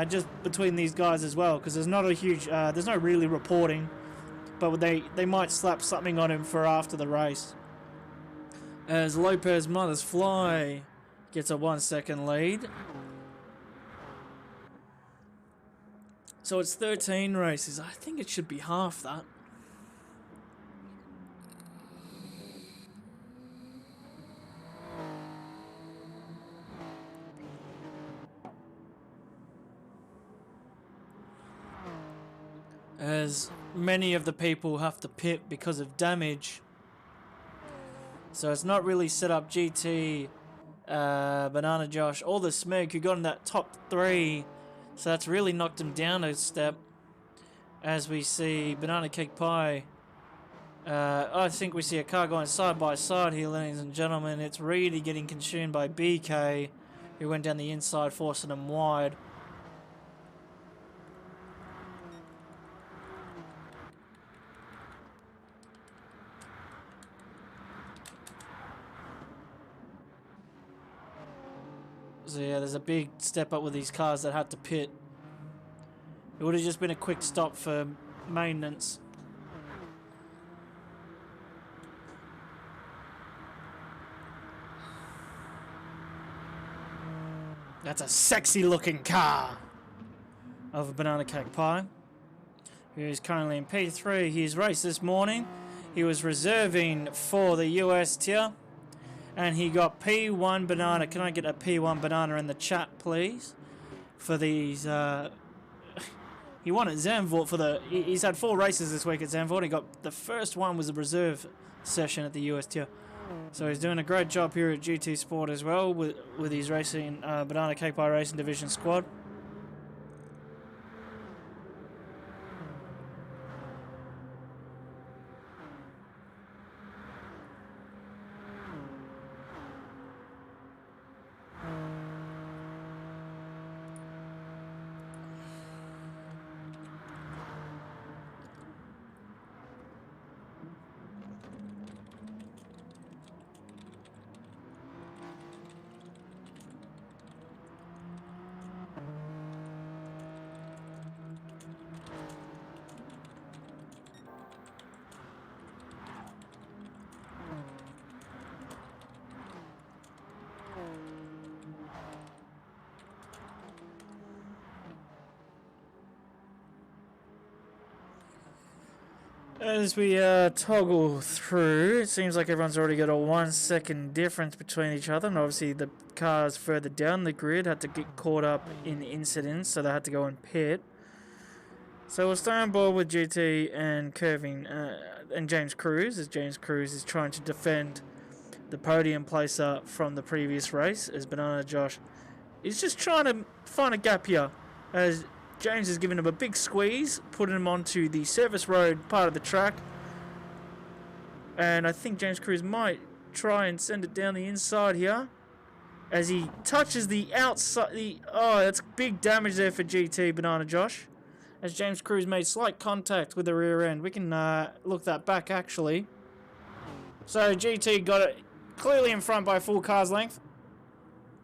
just between these guys as well, because there's not a huge, there's no really reporting, but they might slap something on him for after the race. As Lopez Mothers Fly gets a 1 second lead. So it's 13 races. I think it should be half that. As many of the people have to pit because of damage. So it's not really set up GT, Banana Josh, or the Smeg who got in that top 3. So that's really knocked him down a step. As we see Banana Cake Pie. I think we see a car going side by side here, ladies and gentlemen. It's Reedy getting consumed by BK, who went down the inside, forcing him wide. So yeah, there's a big step up with these cars that had to pit. It would have just been a quick stop for maintenance. That's a sexy looking car of a Banana Cake Pie, who is currently in P3. He's raced this morning. He was reserving for the US tier, and he got P1 banana. Can I get a P1 banana in the chat, please? For these, he won at Zandvoort for the. He's had 4 races this week at Zandvoort. He got the first one was a reserve session at the US tier. So he's doing a great job here at GTsport as well with his racing Banana Cake Pie Racing Division squad. As we toggle through, it seems like everyone's already got a 1 second difference between each other, and obviously the cars further down the grid had to get caught up in incidents, so they had to go and pit. So we'll stay on board with GT and Curving and James Cruz, as James Cruz is trying to defend the podium placer from the previous race, as Banana Josh is just trying to find a gap here, as James is giving him a big squeeze, putting him onto the service road part of the track. And I think James Cruz might try and send it down the inside here. As he touches the outside. Oh, that's big damage there for GT, Banana Josh. As James Cruz made slight contact with the rear end. We can look that back, actually. So GT got it clearly in front by a full car's length.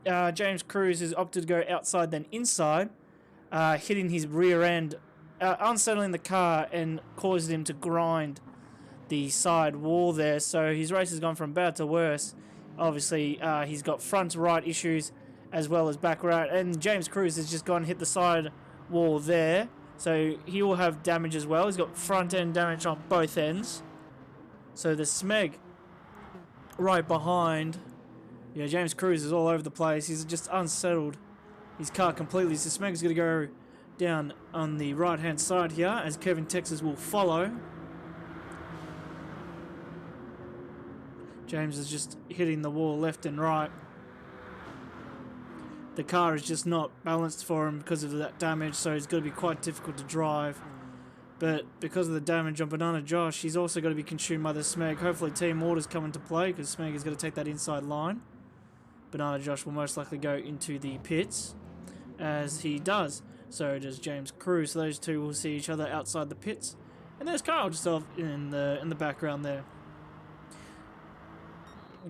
James Cruz has opted to go outside then inside. Hitting his rear end, unsettling the car, and caused him to grind the side wall there. So his race has gone from bad to worse. Obviously, he's got front right issues as well as back right. And James Cruz has just gone and hit the side wall there. So he will have damage as well. He's got front end damage on both ends. So the Smeg right behind. Yeah, James Cruz is all over the place. He's just unsettled his car completely. So Smeg's going to go down on the right hand side here, as Kevin Texas will follow. James is just hitting the wall left and right. The car is just not balanced for him because of that damage, so it's going to be quite difficult to drive. But because of the damage on Banana Josh, he's also going to be consumed by the Smeg. Hopefully Team Order's come into play, because Smeg is going to take that inside line. Banana Josh will most likely go into the pits, as he does. So does James Cruz. So those two will see each other outside the pits. And there's Kyle just off in the background there.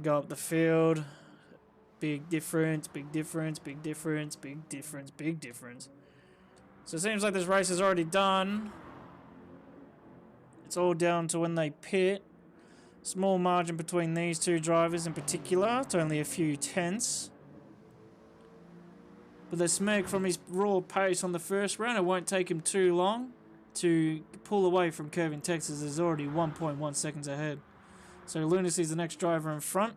Go up the field. Big difference, big difference, big difference, big difference, big difference. So it seems like this race is already done. It's all down to when they pit. Small margin between these two drivers in particular. It's only a few tenths. But the Smeg, from his raw pace on the first round, it won't take him too long to pull away from Curving Texas. Is already 1.1 seconds ahead. So Lunacy's the next driver in front.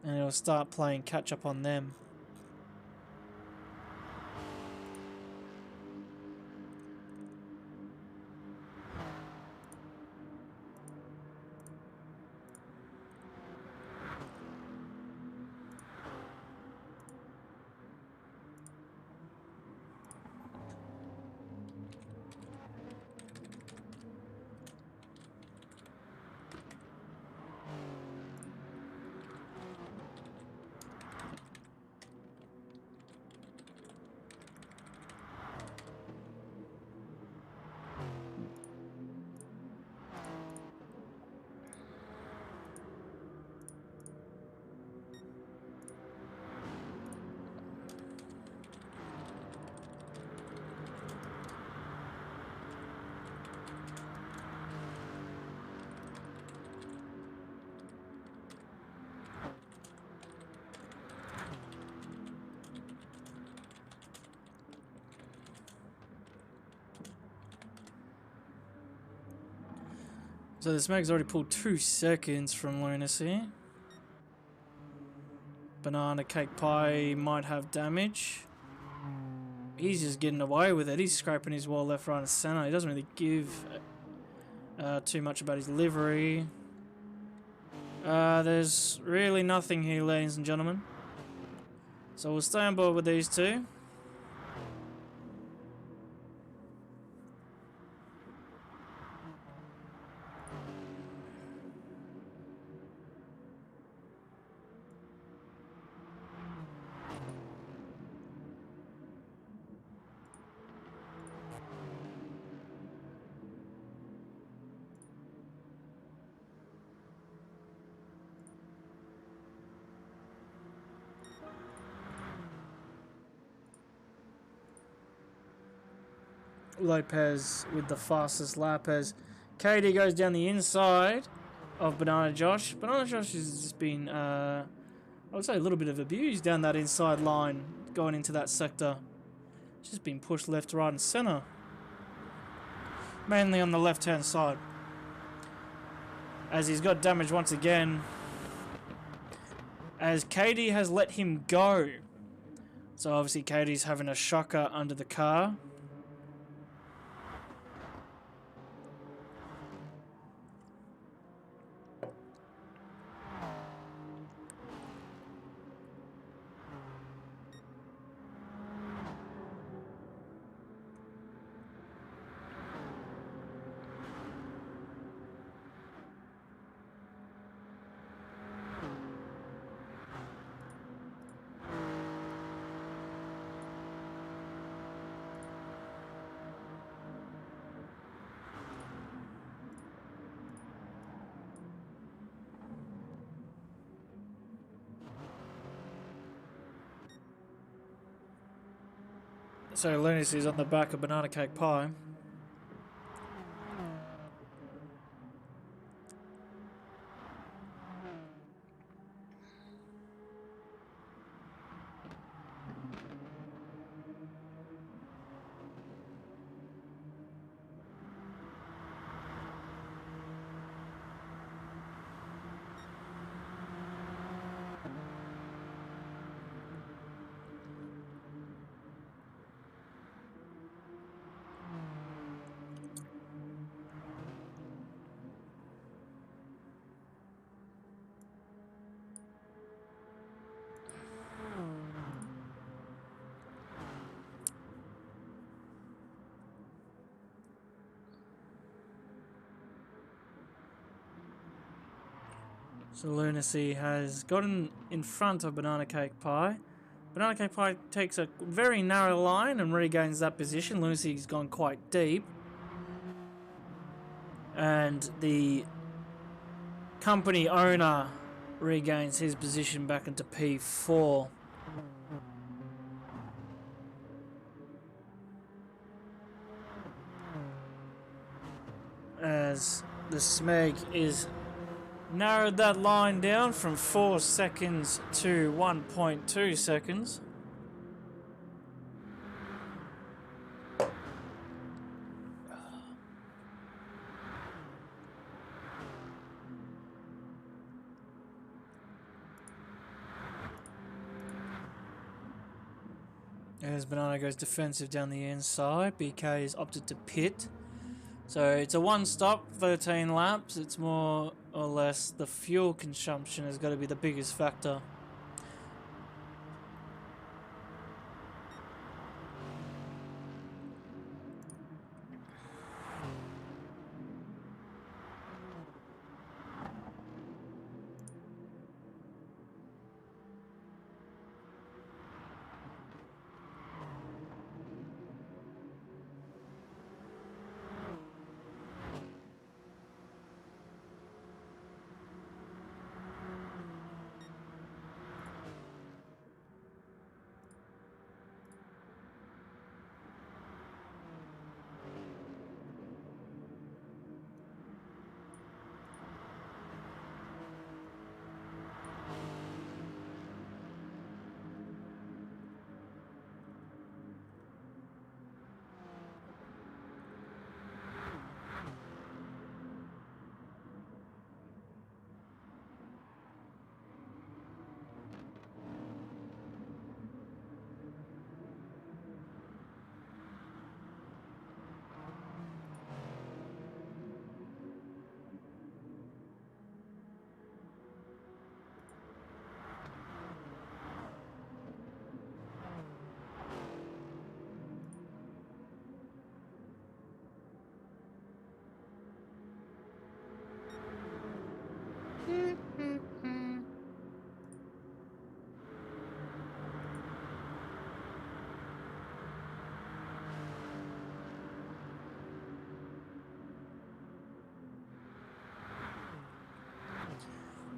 And he'll start playing catch up on them. So this mag's already pulled 2 seconds from Lunacy. Banana Cake Pie might have damage. He's just getting away with it. He's scraping his wall left, right and centre. He doesn't really give too much about his livery. There's really nothing here, ladies and gentlemen. So we'll stay on board with these two. Lopez with the fastest lap as Katie goes down the inside of Banana Josh. Banana Josh has just been, I would say, a little bit of abused down that inside line going into that sector. Just been pushed left, right and centre. Mainly on the left-hand side. As he's got damage once again. As Katie has let him go. So obviously Katie's having a shocker under the car. So Lunacy's on the back of Banana Cake Pie. So Lunacy has gotten in front of Banana Cake Pie. Banana Cake Pie takes a very narrow line and regains that position. Lunacy's gone quite deep. And the company owner regains his position back into P4. As the Smeg is narrowed that line down from 4 seconds to 1.2 seconds. As Banana goes defensive down the inside, BK has opted to pit. So it's a one stop, 13 laps. It's more or less the fuel consumption has got to be the biggest factor.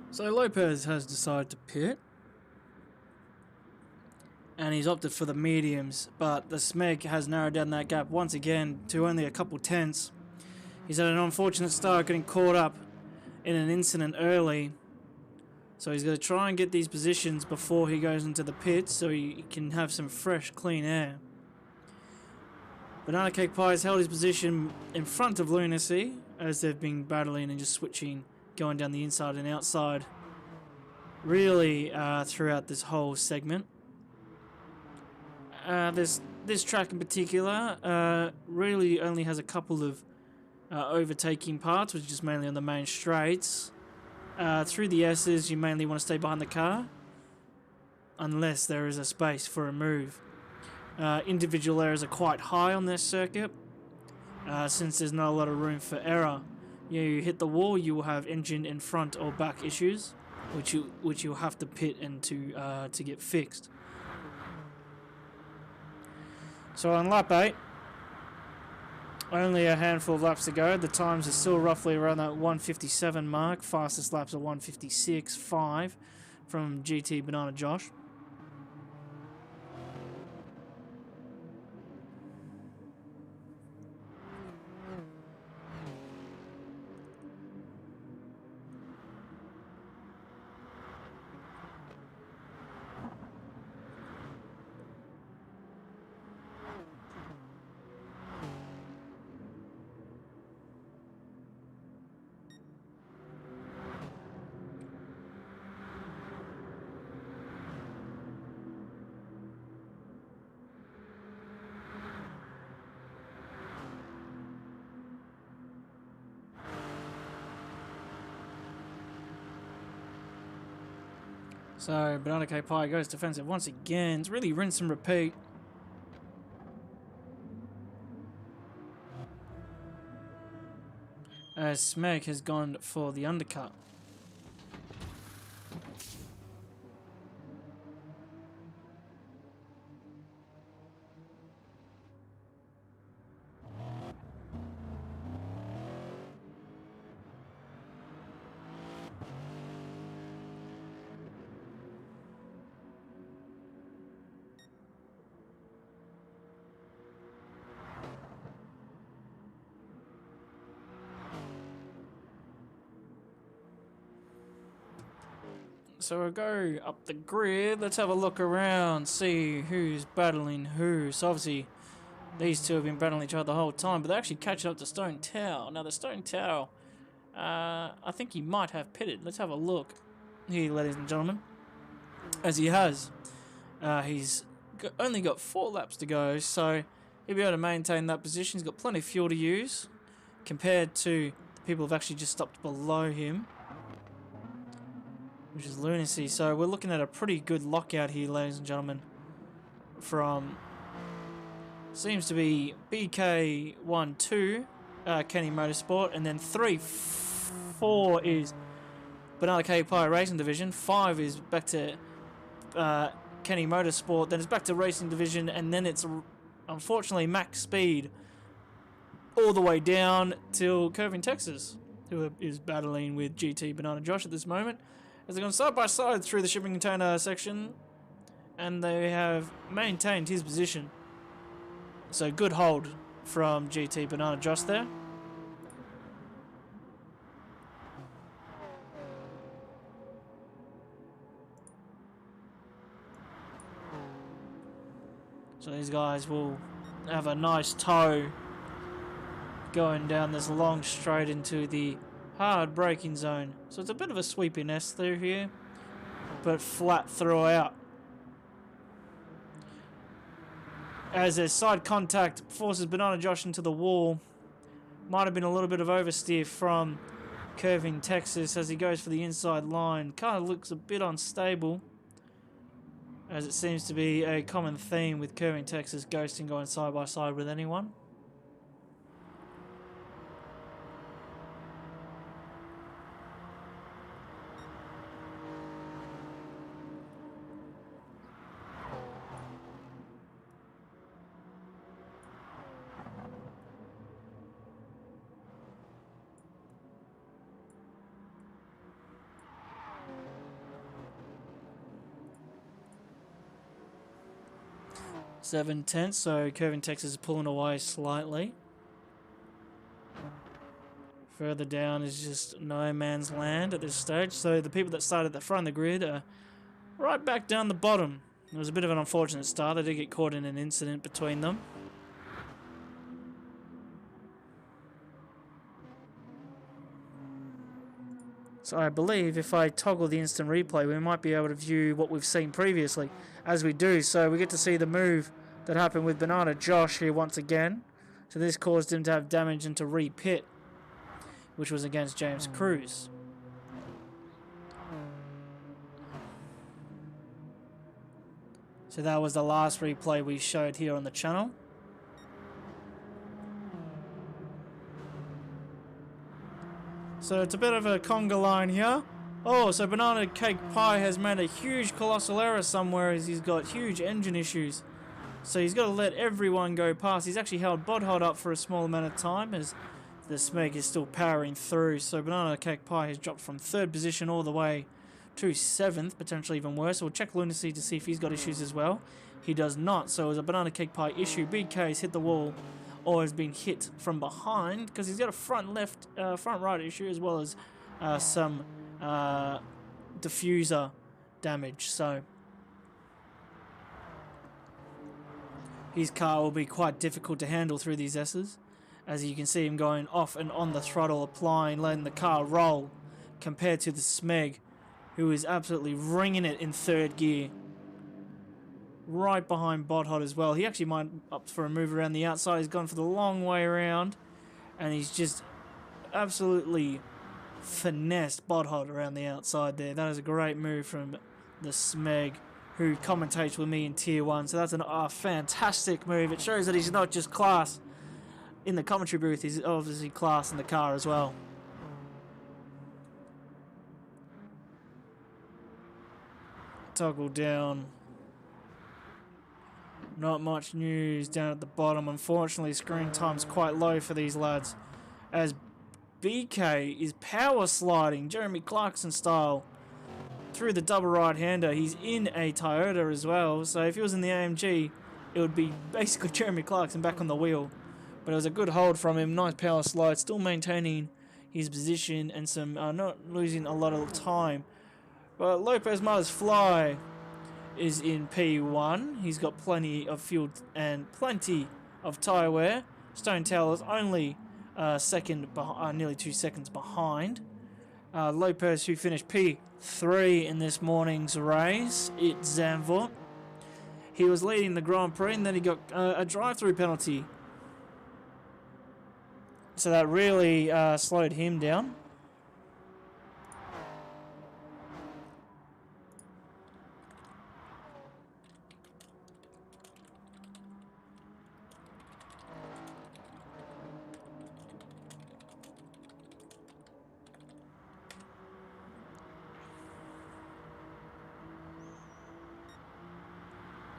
So Lopez has decided to pit, and he's opted for the mediums, but the Smeg has narrowed down that gap once again to only a couple tenths. He's had an unfortunate start, getting caught up in an incident early, so he's going to try and get these positions before he goes into the pits so he can have some fresh, clean air. Banana Cake Pie has held his position in front of Lunacy as they've been battling and just switching, going down the inside and outside really throughout this whole segment. This track in particular really only has a couple of overtaking parts, which is mainly on the main straights. Through the S's, you mainly want to stay behind the car unless there is a space for a move. Individual errors are quite high on this circuit since there's not a lot of room for error. You hit the wall, you will have engine in front or back issues, which you'll have to pit into to get fixed. So on lap 8, only a handful of laps to go. The times are still roughly around that 157 mark. Fastest laps are 156.5 from GT Banana Josh. So Banana Cake Pie goes defensive once again. It's really rinse and repeat. As Smeg has gone for the undercut. So we'll go up the grid. Let's have a look around, see who's battling who. So obviously these two have been battling each other the whole time, but they're actually catching up to Stone Towel. Now the Stone Towel, I think he might have pitted. Let's have a look here, ladies and gentlemen. As he has. He's only got 4 laps to go, so he'll be able to maintain that position. He's got plenty of fuel to use compared to the people who've actually just stopped below him, which is Lunacy. So we're looking at a pretty good lockout here, ladies and gentlemen, from seems to be BK12, Kenny Motorsport, and then 3, 4 is Banana Cake Pie Racing Division, 5 is back to Kenny Motorsport, then it's back to Racing Division, and then it's unfortunately max speed all the way down till Curving Texas, who is battling with GT Banana Josh at this moment, as they've gone side by side through the shipping container section, and they have maintained his position. So good hold from GT Banana Josh there. So these guys will have a nice tow going down this long straight into the hard braking zone. So it's a bit of a sweepiness through here, but flat throughout. As a side contact forces Banana Josh into the wall. Might have been a little bit of oversteer from Curving Texas as he goes for the inside line. Kind of looks a bit unstable, as it seems to be a common theme with Curving Texas ghosting going side by side with anyone. 7/10, so Curvin Texas is pulling away slightly. Further down is just no man's land at this stage, so the people that started at the front of the grid are right back down the bottom. It was a bit of an unfortunate start. They did get caught in an incident between them. So I believe if I toggle the instant replay, we might be able to view what we've seen previously. As we do, so we get to see the move that happened with Banana Josh here once again. So this caused him to have damage and to re-pit, which was against James Cruz. So that was the last replay we showed here on the channel. So it's a bit of a conga line here. Oh, so Banana Cake Pie has made a huge colossal error somewhere as he's got huge engine issues. So he's got to let everyone go past. He's actually held Bodhod up for a small amount of time as the Smeg is still powering through. So Banana Cake Pie has dropped from 3rd position all the way to 7th, potentially even worse. We'll check Lunacy to see if he's got issues as well. He does not, so as a Banana Cake Pie issue, BK has hit the wall or has been hit from behind because he's got a front right issue as well as some diffuser damage. So his car will be quite difficult to handle through these S's, as you can see him going off and on the throttle, applying, letting the car roll, compared to the Smeg, who is absolutely ringing it in 3rd gear. Right behind Bodhot as well. He actually might opt for a move around the outside. He's gone for the long way around, and he's just absolutely finessed Bodhot around the outside there. That is a great move from the Smeg, who commentates with me in Tier 1. So that's a fantastic move. It shows that he's not just class in the commentary booth, he's obviously class in the car as well. Toggle down. Not much news down at the bottom. Unfortunately, screen time's quite low for these lads, as BK is power sliding Jeremy Clarkson style through the double right-hander. He's in a Toyota as well, so if he was in the AMG, it would be basically Jeremy Clarkson back on the wheel. But it was a good hold from him. Nice power slide, still maintaining his position and some not losing a lot of time. But Lopez Mother's Fly is in P1. He's got plenty of fuel and plenty of tyre wear. Stone Tail is only nearly 2 seconds behind. Lopez, who finished P3 in this morning's race at Zandvoort. He was leading the Grand Prix and then he got a drive-through penalty. So that really slowed him down.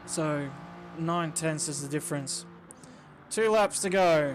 So 9/10 is the difference. 2 laps to go.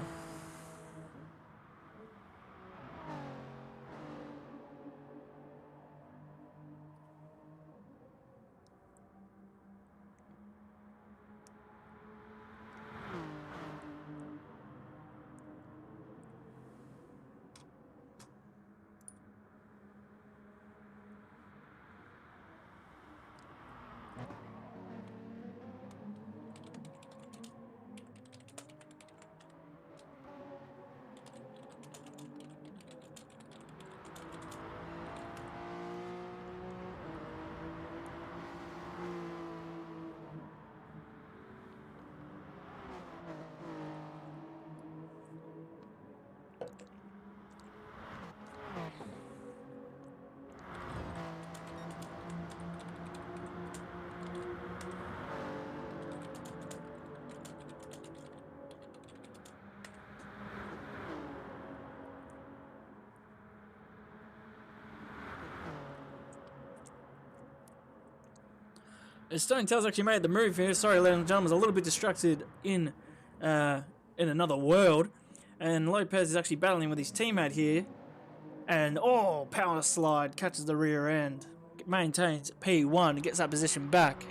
Stone Tail's actually made the move here. Sorry, ladies and gentlemen, I was a little bit distracted in another world. And Lopez is actually battling with his teammate here. And, oh, power slide, catches the rear end. Maintains P1, gets that position back.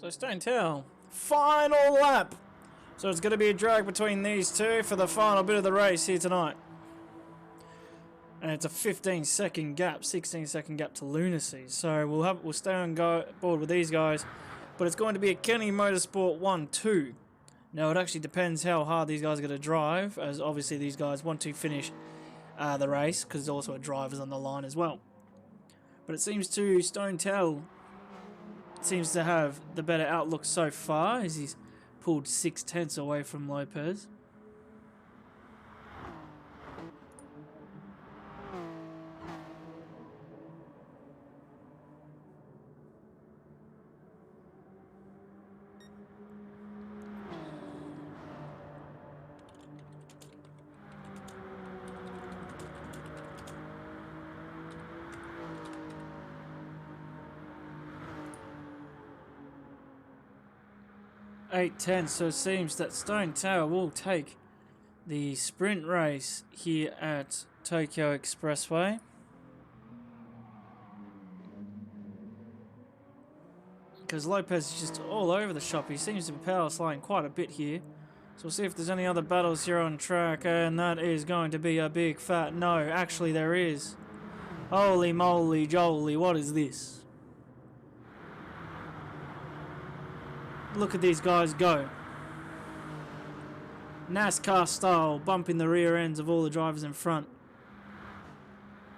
So Stone Town, final lap. So it's going to be a drag between these two for the final bit of the race here tonight. And it's a 15-second gap, 16-second gap to Lunacy. So we'll stay on board with these guys, but it's going to be a Kenny Motorsport 1-2. Now it actually depends how hard these guys are going to drive, as obviously these guys want to finish the race because there's also a driver's on the line as well. But it seems to Stone Tell seems to have the better outlook so far, as he's pulled 6/10 away from Lopez. .810, so it seems that Stone Tower will take the sprint race here at Tokyo Expressway. Because Lopez is just all over the shop. He seems to be power sliding quite a bit here. So we'll see if there's any other battles here on track, and that is going to be a big fat no. Actually there is. Holy moly jolly, what is this? Look at these guys go. NASCAR style, bumping the rear ends of all the drivers in front.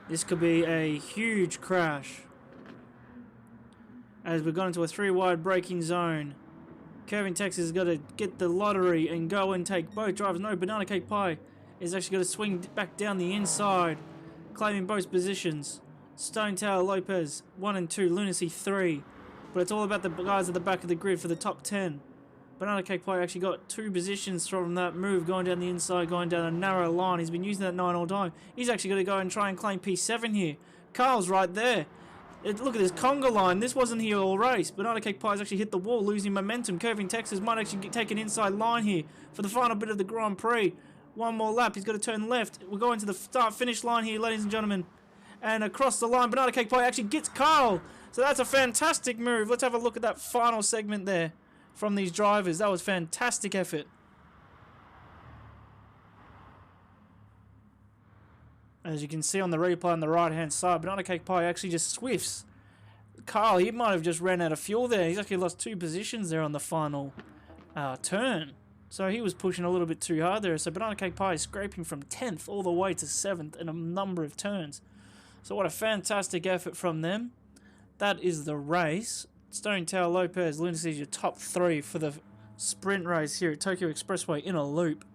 This could be a huge crash. As we've gone into a 3-wide braking zone. Curving Texas has got to get the lottery and go and take both drivers. No, Banana Cake Pie is actually going to swing back down the inside, claiming both positions. Stone Tower Lopez 1 and 2, Lunacy 3. But it's all about the guys at the back of the grid for the top 10. Banana Cake Pie actually got 2 positions from that move, going down the inside, going down a narrow line. He's been using that 9 all time. He's actually going to go and try and claim P7 here. Carl's right there. Look at this conga line. This wasn't here all race. Banana Cake Pie's actually hit the wall, losing momentum. Curving Texas might actually take an inside line here for the final bit of the Grand Prix. One more lap. He's got to turn left. We're going to the start-finish line here, ladies and gentlemen. And across the line, Banana Cake Pie actually gets Carl. So that's a fantastic move. Let's have a look at that final segment there from these drivers. That was fantastic effort. As you can see on the replay on the right-hand side, Banana Cake Pie actually just swifts Carl. He might have just ran out of fuel there. He's actually lost 2 positions there on the final turn. So he was pushing a little bit too hard there. So Banana Cake Pie is scraping from 10th all the way to 7th in a number of turns. So what a fantastic effort from them. That is the race. Stone Tower Lopez, Lunacy is your top 3 for the sprint race here at Tokyo Expressway in a loop.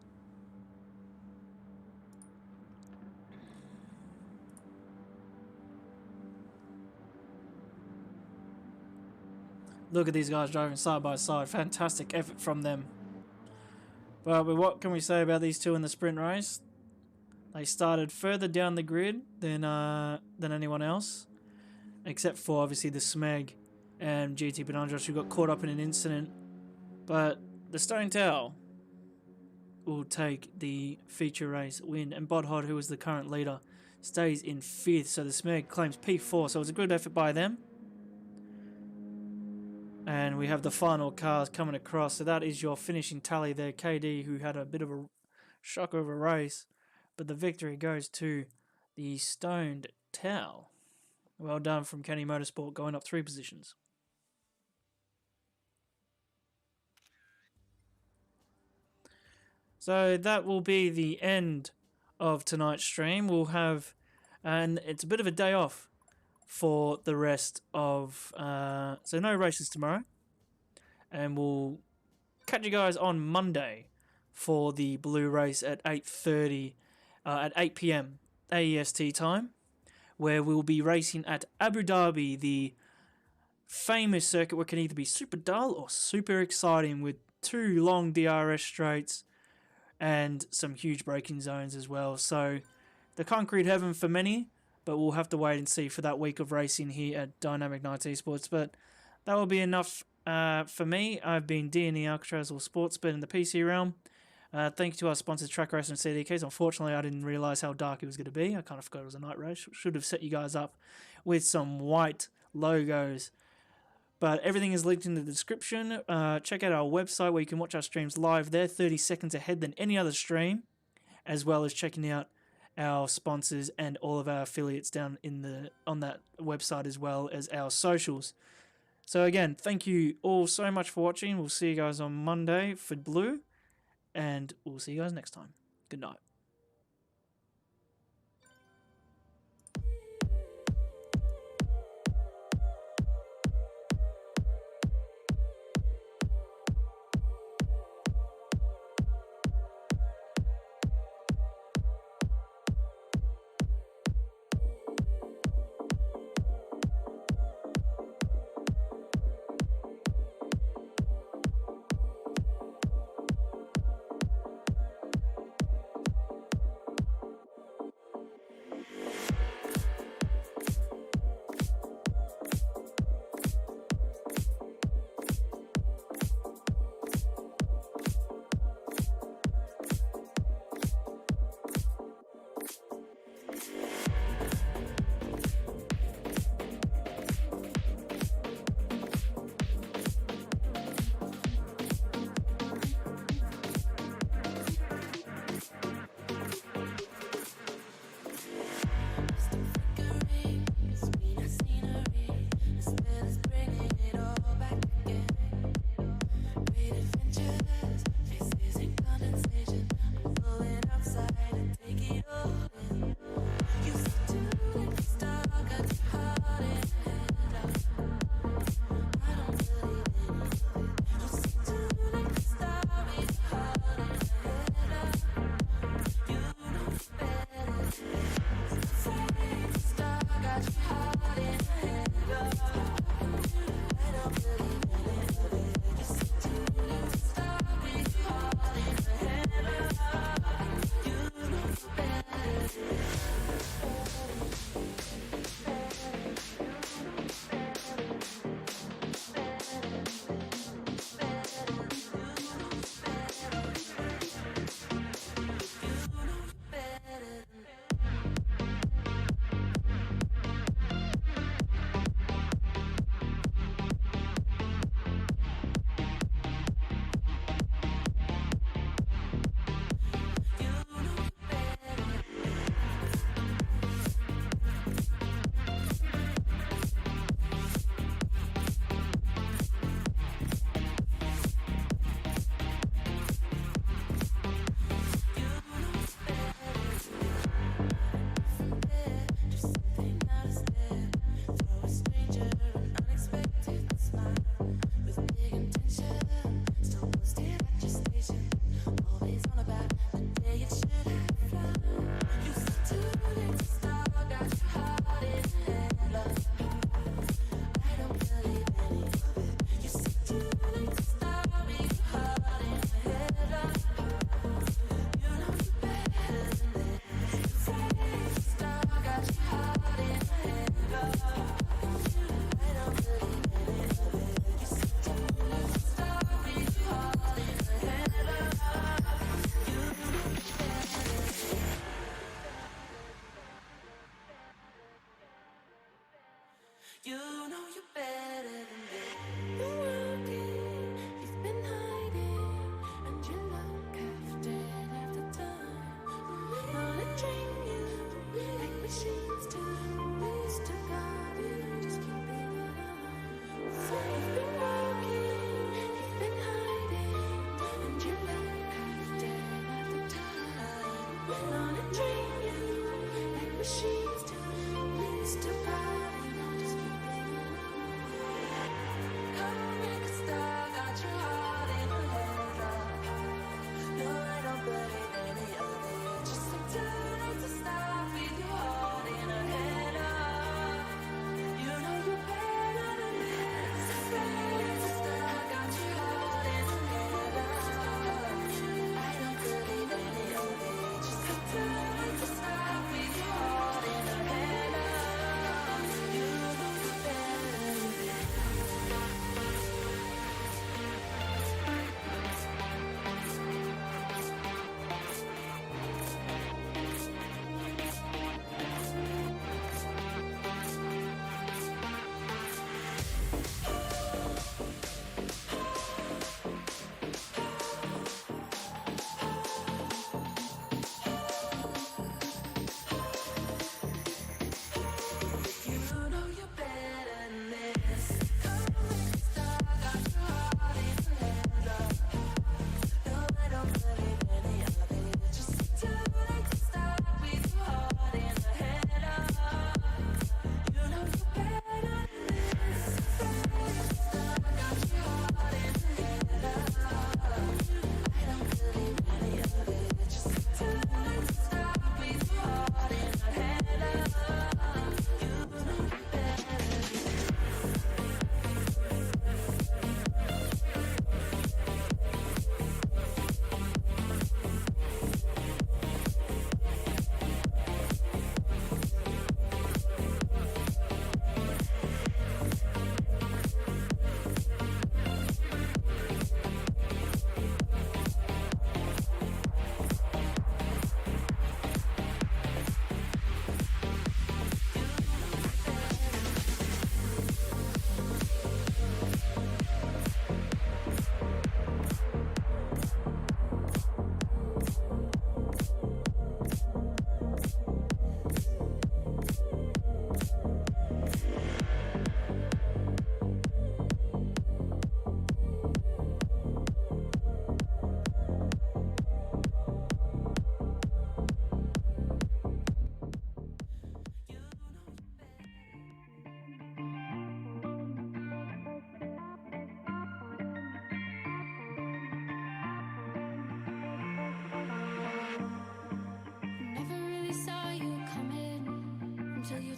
Look at these guys driving side by side. Fantastic effort from them. But what can we say about these two in the sprint race? They started further down the grid than anyone else. Except for obviously the Smeg and GT Benandros, who got caught up in an incident. But the Stone Tower will take the feature race win. And Bodhod, who is the current leader, stays in 5th. So the Smeg claims P4. So it's a good effort by them. And we have the final cars coming across. So that is your finishing tally there. KD, who had a bit of a shock of a race. But the victory goes to the Stone Tower. Well done from Kenny Motorsport, going up 3 positions. So that will be the end of tonight's stream. We'll have, and it's a bit of a day off for the rest of, so no races tomorrow. And we'll catch you guys on Monday for the blue race at 8:30, at 8 p.m. AEST time, where we'll be racing at Abu Dhabi, the famous circuit where it can either be super dull or super exciting, with 2 long DRS straights and some huge braking zones as well. So the concrete heaven for many, but we'll have to wait and see for that week of racing here at Dynamic Nights Esports. But that will be enough for me. I've been DNE Alcatraz or Sportsbet in the PC realm. Thank you to our sponsors, Track Race and CDKs. Unfortunately, I didn't realise how dark it was going to be. I kind of forgot it was a night race. Should have set you guys up with some white logos But everything is linked in the description. Check out our website where you can watch our streams live. They're 30 seconds ahead than any other stream, as well as checking out our sponsors and all of our affiliates down on that website, as well as our socials. So again, thank you all so much for watching. We'll see you guys on Monday for Blue, and we'll see you guys next time. Good night.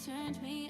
turned me